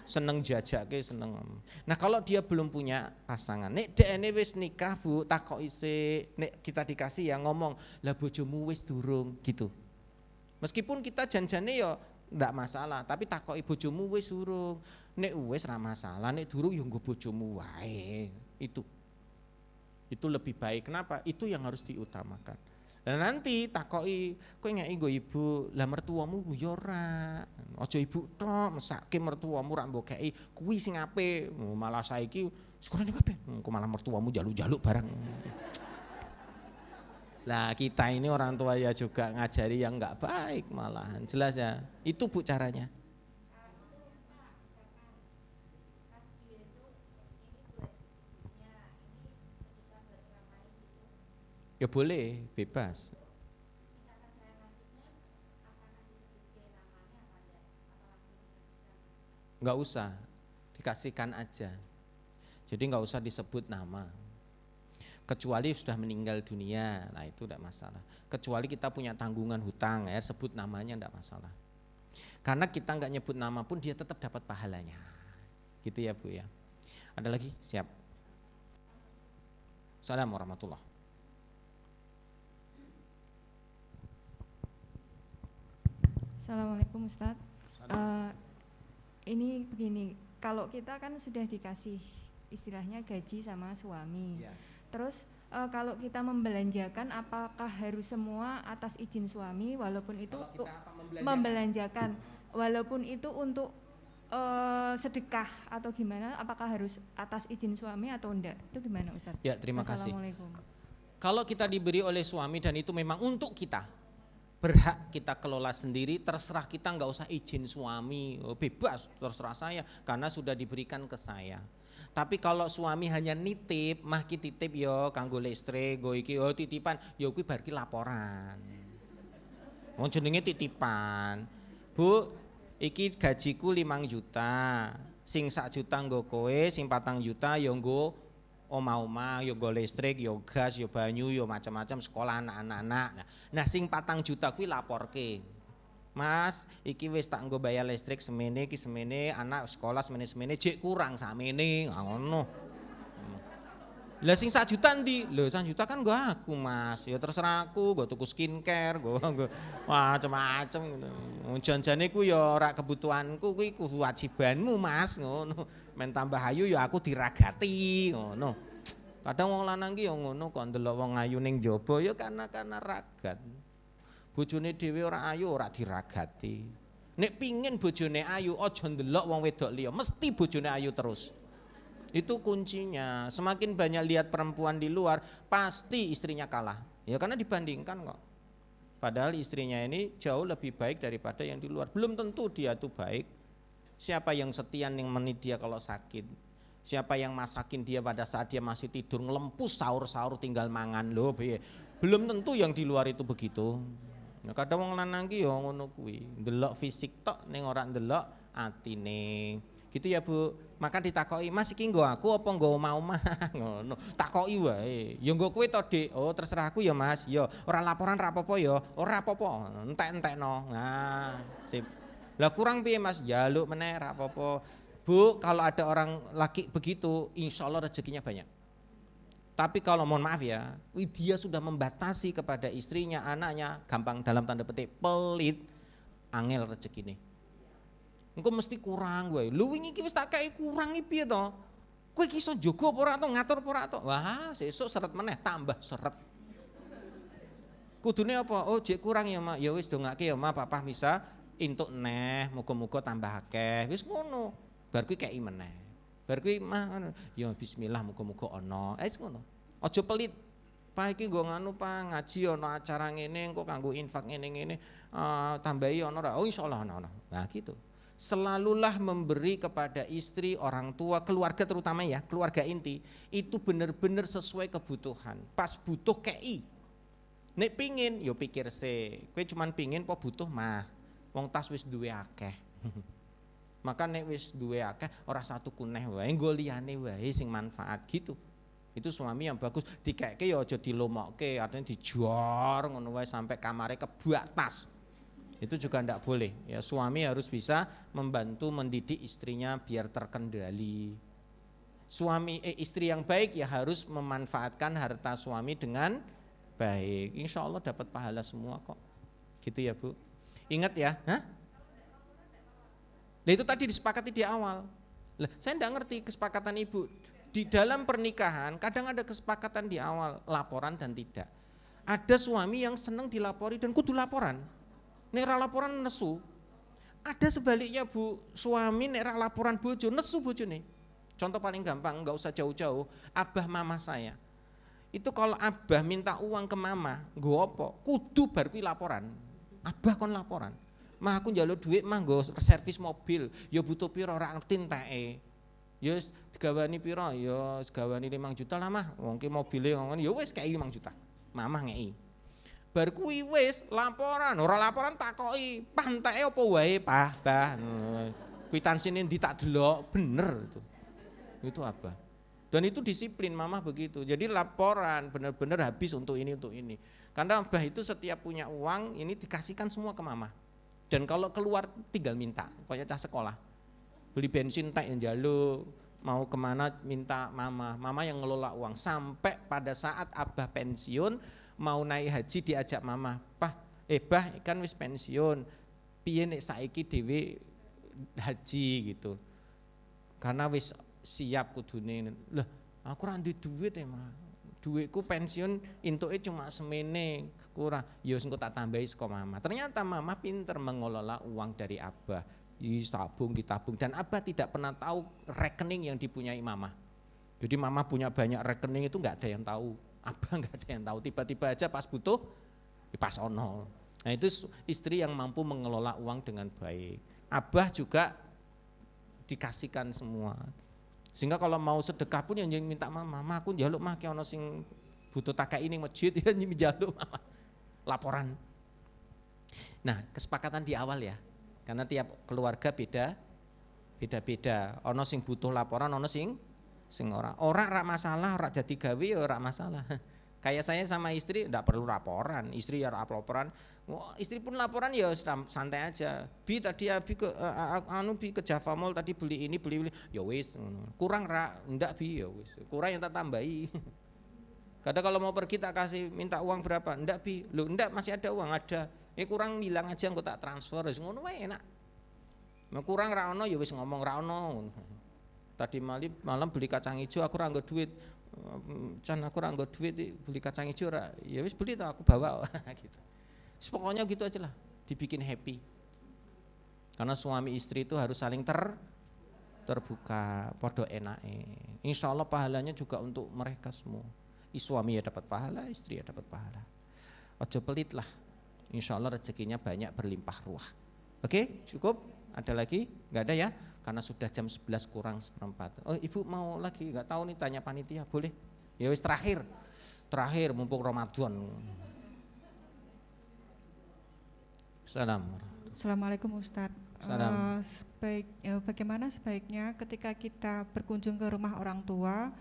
Seneng jajake seneng. Nah kalau dia belum punya pasangan, nek dekne wis nikah Bu, takoki sik, nek kita dikasih ya ngomong, lah bojomu wis durung gitu. Meskipun kita janjane ya ndak masalah, tapi takoki bojomu wis durung. Nek wis ra masalah, nek durung ya nggo bojomu wae. Itu lebih baik. Kenapa? Itu yang harus diutamakan. Dan nanti takoki kowe ngeki nggo ibu, lah mertuamu ya ora. Aja ibu tok mesake mertuamu ra mbok kei, kuwi sing apik. Malah saiki sekurane kabeh, engko malah mertuamu jaluk-jaluk barang. Lah kita ini orang tua ya juga ngajari yang enggak baik malahan. Jelas ya? Itu Bu caranya. Ya boleh, bebas. Enggak usah, dikasihkan aja. Jadi enggak usah disebut nama. Kecuali sudah meninggal dunia, nah itu enggak masalah. Kecuali kita punya tanggungan hutang, ya sebut namanya enggak masalah. Karena kita enggak nyebut nama pun dia tetap dapat pahalanya. Gitu ya Bu ya. Ada lagi? Siap. Assalamualaikum warahmatullahi. Assalamualaikum Ustadz. Ini begini, kalau kita kan sudah dikasih istilahnya gaji sama suami, Ya. Terus kalau kita membelanjakan, apakah harus semua atas izin suami, walaupun itu untuk membelanjakan, walaupun itu untuk sedekah atau gimana? Apakah harus atas izin suami atau enggak? Itu gimana Ustadz? Ya, terima kasih. Assalamualaikum. Kalau kita diberi oleh suami dan itu memang untuk kita, berhak kita kelola sendiri, terserah kita, nggak usah izin suami, bebas terserah saya karena sudah diberikan ke saya. Tapi kalau suami hanya nitip, mah ki titip yo kanggo listrik, go iki yo titipan, yo kuwi bar ki laporan. Wong jenenge titipan. Bu, iki gajiku 5 juta, sing 1 juta nggo kowe, sing 4 juta yo nggo omah-omah, yo nggo listrik, yo gas, yo banyu, yo macam-macam sekolah anak-anak. Nah, sing 4 juta kuwi laporke. Mas, iki wis tak nggo bayar listrik semene iki semene, anak sekolah semene jek kurang sakmene, ngono. Lah sing 1 juta ndi? Lho 1 juta kan nggo aku, Mas. Ya terserah aku, nggo tuku skincare, nggo macem-macem gitu. Janjane ku ya ora kebutuhanku, kuwi kewajibanmu, Mas, ngono. Men tambah ayu ya aku diragati, ngono. Kadang wong lanang ki ya ngono kok ndelok wong ayu ning jaba ya karena ragat. Bojone dhewe ora ayu ora diragati. Nek pingin bojone ayu aja ndelok wong wedok liya, mesti bojone ayu terus. Itu kuncinya. Semakin banyak lihat perempuan di luar, pasti istrinya kalah. Ya karena dibandingkan kok. Padahal istrinya ini jauh lebih baik daripada yang di luar. Belum tentu dia tuh baik. Siapa yang setia nemeni dia kalau sakit? Siapa yang masakin dia pada saat dia masih tidur, ngelempus sahur-sahur tinggal mangan loh. Belum tentu yang di luar itu begitu. Nah, kadang wong lanang ki ya ngono kuwi, ndelok fisik tok ning ora ndelok atine. Gitu ya Bu. Maka ditakoki, "Mas iki nggo aku apa nggo omah-omah?" Ngono. Takoki wae. Ya nggo kowe to, Dik. "Oh, terserah aku ya, Mas." "Ya, ora laporan ra apa-apa ya." "Ora apa-apa, entek-entekno." Nah, sip. Lah kurang piye, Mas? Jaluk meneh ra apa-apa. Bu, kalau ada orang laki begitu, insya Allah rezekinya banyak. Tapi kalau mohon maaf ya, dia sudah membatasi kepada istrinya, anaknya, gampang dalam tanda petik pelit, angel rezekine. Engko mesti kurang wae. Lho wingi iki wis tak kei kurang iki piye to? Kowe iki iso njogo apa ora to, ngatur apa ora to? Wah, sesuk seret meneh tambah seret. Kudune apa? Oh, jek kurang ya, Mak. Ya wis dongake ya, Mak, Papa bisa entuk neh, muga-muga tambah akeh. Wis ngono. Bar kuwi kei meneh. Bar kuwi mah ngono, ya bismillah muga-muga ana. Wis ngono. Aja pelit. Pak iki nggo nganu Pak, ngaji ana acara ngene engko kanggo infak ngene-ngene, tambahi ana ora? Oh insyaallah ana. Nah gitu. Selalulah memberi kepada istri, orang tua, keluarga terutama ya, keluarga inti, itu benar-benar sesuai kebutuhan. Pas butuh kei. Nek pingin, yo pikir se. Kowe cuman pingin apa butuh mah. Wong tas wis duwe akeh. Maka nek wis duwe akeh ora satu kuneh wae, nggo liyane wae sing manfaat gitu. Itu suami yang bagus, dikekke ya aja dilomokke, artinya dijor ngono wae sampai kamare kebak tas. Itu juga ndak boleh. Ya suami harus bisa membantu mendidik istrinya biar terkendali. Istri yang baik ya harus memanfaatkan harta suami dengan baik. Insya Allah dapat pahala semua kok. Gitu ya Bu. Ingat ya. Hah? Nah itu tadi disepakati di awal. Lah, saya enggak ngerti kesepakatan ibu. Di dalam pernikahan kadang ada kesepakatan di awal, laporan dan tidak. Ada suami yang senang dilapori dan kudu laporan. Nek ra laporan nesu. Ada sebaliknya Bu, suami nek ra laporan bojo nesu bojone. Contoh paling gampang, enggak usah jauh-jauh, abah mama saya. Itu kalau abah minta uang ke mama, nggo apa? Kudu bar kuwi laporan. Abah kon laporan. Mah aku njaluk duit mah nggo servis mobil, ya butuh piro ora ngerti enteke. Ya wis digawani piro? Ya digawani 5 juta lah mah. Wong ki mobile ngono ya wis kei 5 juta. Mamah ngei. Bar kuwi wis laporan, ora laporan takoki, "Panteke apa wae, Pak, Bah?" Kwitansinya ndi tak delok, bener itu. Itu apa? Dan itu disiplin mamah begitu. Jadi laporan benar-benar habis untuk ini untuk ini. Karena abah itu setiap punya uang ini dikasihkan semua ke mamah. Dan kalau keluar tinggal minta, kayak cah sekolah. Beli bensin tak yang jaluk, mau kemana minta mama yang ngelola uang. Sampai pada saat abah pensiun, mau naik haji diajak mama, bah kan wis pensiun, piye nek saiki dhewe haji gitu. Karena wis siap kudune. Lah, aku ora duwe duit ya, Mah. Duitku pensiun entuke cuma semene, kurang. Ya wis engko tak tambahi saka mama. Ternyata mama pinter mengelola uang dari abah. Ditabung dan abah tidak pernah tahu rekening yang dipunyai mama. Jadi mama punya banyak rekening itu enggak ada yang tahu. Abah enggak ada yang tahu. Tiba-tiba aja pas butuh, pas ono. Nah itu istri yang mampu mengelola uang dengan baik. Abah juga dikasihkan semua. Sehingga kalau mau sedekah pun yang minta mama, aku njaluk mah ki ono sing butuh takai ini masjid ya njaluk mama. Laporan. Nah, kesepakatan di awal ya. Karena tiap keluarga beda-beda. Ono sing butuh laporan, ono sing ora. Ora masalah, ora jadi gawe ya ora masalah. Kayak saya sama istri enggak perlu laporan, istri ya laporan. Istri pun laporan ya santai aja. Bi tadi Abi ke Bi ke Java Mall tadi beli ini beli ya wis. Kurang enggak Bi ya wis. Kurang yang tak tambahi. Kadang kalau mau pergi tak kasih minta uang berapa? Enggak Bi. Loh enggak masih ada uang ada. Kurang bilang aja engko tak transfer wis ngono wae enak. Kurang ra ono ya wis ngomong ra ono. Tadi malam beli kacang hijau aku ora nggo duit. Can aku ora nggo duit beli kacang hijau ora. Ya wis beli toh aku bawa gitu. Pokoknya gitu aja lah, dibikin happy. Karena suami istri itu harus saling terbuka, podo enake. Insya Allah pahalanya juga untuk mereka semua. Suami ya dapat pahala, istri ya dapat pahala. Ojo pelit lah. Insya Allah rezekinya banyak berlimpah ruah. Oke, cukup? Ada lagi? Enggak ada ya? Karena sudah jam 11 kurang seperempat. Oh ibu mau lagi? Enggak tahu nih tanya panitia, boleh? Ya wis terakhir mumpung Ramadan. Assalamualaikum Ustadz. Bagaimana sebaiknya ketika kita berkunjung ke rumah orang tua,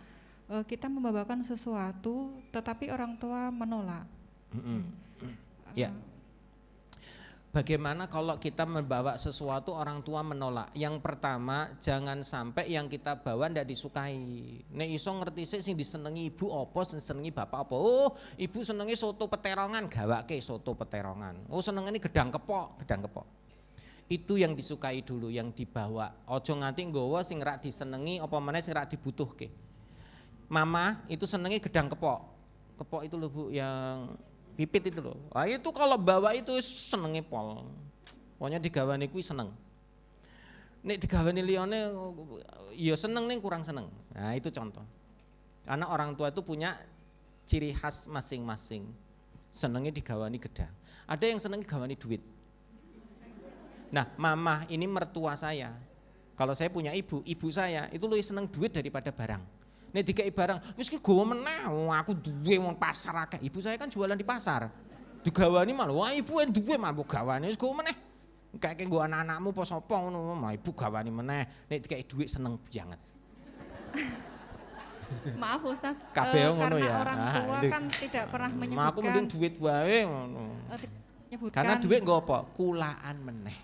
kita membawakan sesuatu tetapi orang tua menolak? Ya. Bagaimana kalau kita membawa sesuatu orang tua menolak? Yang pertama, jangan sampai yang kita bawa ndak disukai. Nek iso ngerti sih sing disenengi ibu apa, sing senengi bapak apa. Oh, ibu senengi soto peterongan, gawake soto peterongan. Oh, senengane gedang kepok. Itu yang disukai dulu, yang dibawa. Ojo nganti nggawa sing rak disenengi apa meneh sing rak dibutuhke. Mama itu senengi gedang kepok. Kepok itu lho Bu yang pipit itu loh. Nah, itu kalau bawa itu senenge pol. Pokoknya digawani kuwi seneng. Nek digawani liyane ya seneng ning kurang seneng. Nah, itu contoh. Karena orang tua itu punya ciri khas masing-masing. Senengnya digawani gedang. Ada yang senengnya digawani duit. Nah, mama ini mertua saya. Kalau saya punya ibu saya itu lebih seneng duit daripada barang. Nek dikai barang, wis ki gowo meneh, aku duwe wong pasar akeh. Ibu saya kan jualan di pasar. Digawani malah, wah ibu en duwe malah gawani wis gowo meneh. Kayak nggo anak-anakmu apa sapa ngono, mah ibu gawani meneh. Nek dikai duit seneng banget. Maaf Ustaz, ngono karena ya. orang tua kan tidak pernah menyebutkan. Aku mending duit wae ngono. Karena duit nggo apa? Kulaan meneh.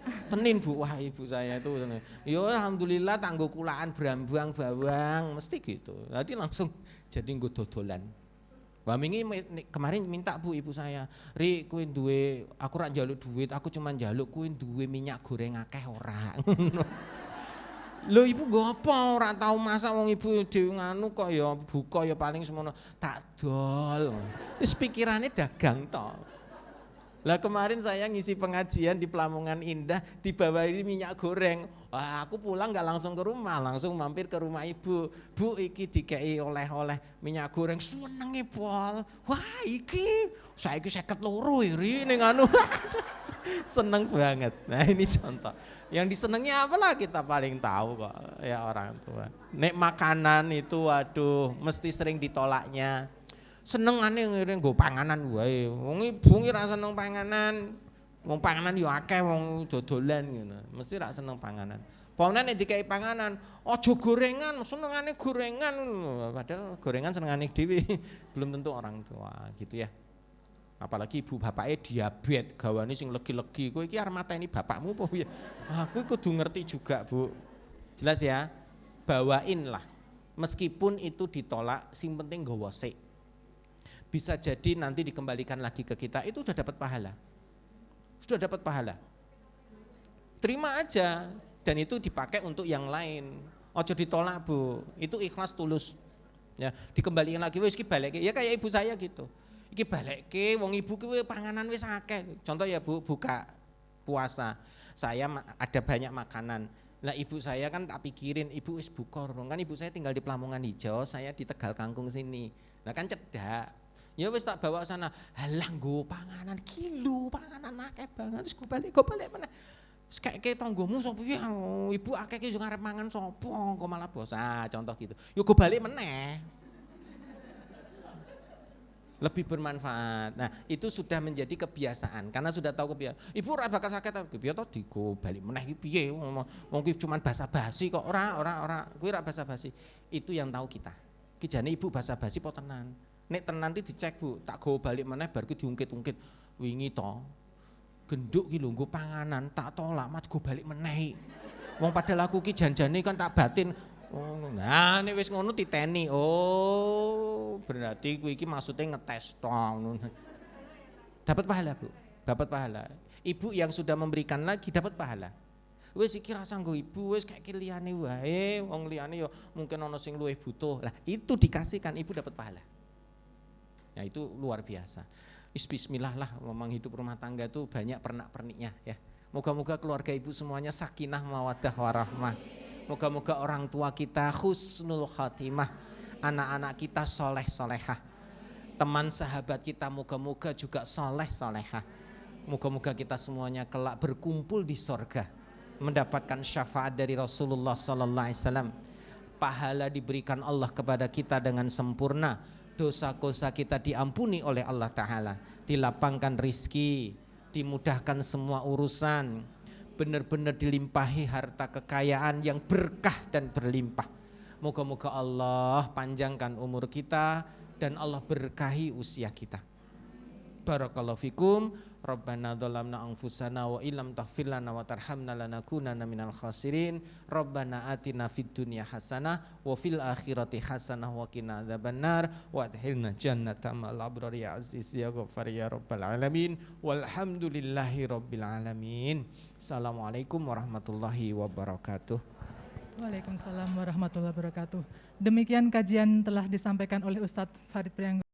Tenin Bu, wah ibu saya itu ya alhamdulillah tanggo kulaan brambang bawang mesti gitu. Jadi langsung jadi nggo dodolan. Wah wingi kemarin minta Bu ibu saya, "Ri, kowe duwe aku ora njaluk duit, aku cuma njaluk kowe duwe minyak goreng akeh ora." Lho ibu nggo apa ora tau masak wong ibu dhewe nganu kok ya buka ya paling semono tak dol. Wis pikirane dagang to. Lah kemarin saya ngisi pengajian di Pelamongan Indah dibawain minyak goreng. Wah, aku pulang nggak langsung ke rumah, langsung mampir ke rumah ibu. Bu, iki dikei oleh-oleh minyak goreng senenge pol. Wah, iki saiki 52 iri ning anu. Seneng banget. Nah, ini contoh. Yang disenengi apalah kita paling tahu kok ya orang tua. Nek makanan itu waduh mesti sering ditolaknya. Senengane ngiring nggo panganan wae. Wong ibu ra seneng panganan. Wong panganan yo akeh wong dodolan ngono. Mesti ra seneng panganan. Pokoknya nek dikai panganan, aja gorengan, senengane gorengan. Padahal gorengan senengane dhewe, belum tentu orang tua gitu ya. Apalagi ibu bapaknya diabetes, gawane sing legi-legi. Kowe iki arep mateni bapakmu apa piye? Aku kudu ngerti juga, Bu. Jelas ya? Bawain lah. Meskipun itu ditolak, sing penting nggawa sik. Bisa jadi nanti dikembalikan lagi ke kita, itu sudah dapat pahala. Sudah dapat pahala. Terima aja, dan itu dipakai untuk yang lain. Ojo ditolak Bu, itu ikhlas tulus. Ya, dikembalikan lagi, wis iki balekke. Ya kayak ibu saya gitu. Iki balekke, wong ibu ki panganan wis akeh. Contoh ya Bu, buka puasa. Saya ada banyak makanan. Lah ibu saya kan tak pikirin, ibu wis buka kan ibu saya tinggal di Pelamongan Hijau, saya di Tegal Kangkung sini. Nah kan cedak. Ya wis tak bawa sana. Halah nggo panganan kilo, panganan akeh banget. Wis go balik meneh. Wis kaya tanggomu sapa ya ibu akeh ki yo ngarep mangan sapa kok malah bosan. Contoh gitu. Yo go balik meneh. Lebih bermanfaat. Nah, itu sudah menjadi kebiasaan karena sudah tahu kebiasaan. Ibu ora bakal sakit piye to digo balik meneh iki piye wong ki cuman basa-basi kok ora kuwi ora basa-basi. Itu yang tahu kita. Ki jane ibu basa-basi po tenan. Nek tenan iki dicek Bu, tak gowo balik meneh bar ku diungkit-ungkit. Wingi to genduk ki lho nggo panganan, tak tolak mas go balik meneh. Wong padahal aku ki janjane kan tak batin. Oh, nah nek wis ngono titeni. Oh, berarti kuwi iki maksudnya ngetes tong. Dapat pahala, Bu. Dapat pahala. Ibu yang sudah memberikan lagi dapat pahala. Wis iki ra sanggo ibu, wis kayak liyane wae, wong liyane ya mungkin ana sing luwih butuh. Lah, itu dikasihkan ibu dapat pahala. Nah, itu luar biasa. Bismillah lah, memang hidup rumah tangga itu banyak pernak-perniknya ya. Moga-moga keluarga ibu semuanya sakinah mawaddah warahmah. Moga-moga orang tua kita husnul khatimah. Anak-anak kita soleh solehah. Teman sahabat kita moga-moga juga soleh solehah. Moga-moga kita semuanya kelak berkumpul di sorga, mendapatkan syafaat dari Rasulullah sallallahu alaihi wasallam. Pahala diberikan Allah kepada kita dengan sempurna. Dosa-dosa kita diampuni oleh Allah Ta'ala. Dilapangkan rizki, dimudahkan semua urusan, benar-benar dilimpahi harta kekayaan yang berkah dan berlimpah. Moga-moga Allah panjangkan umur kita dan Allah berkahi usia kita. Barakallahu fikum. Rabbana dzalamna anfusana wa illam taghfir lana wa tarhamna lanakunanna minal khasirin. Rabbana atina fid dunya hasanah wa fil akhirati hasanah wa qina adzabannar wa adkhilna jannata ma'al abrar ya aziz ya ghaffar ya rabbal alamin. Walhamdulillahi rabbil alamin. Assalamualaikum warahmatullahi wabarakatuh. Waalaikumsalam warahmatullahi wabarakatuh. Demikian kajian telah disampaikan oleh Ustadz Farid Priangga.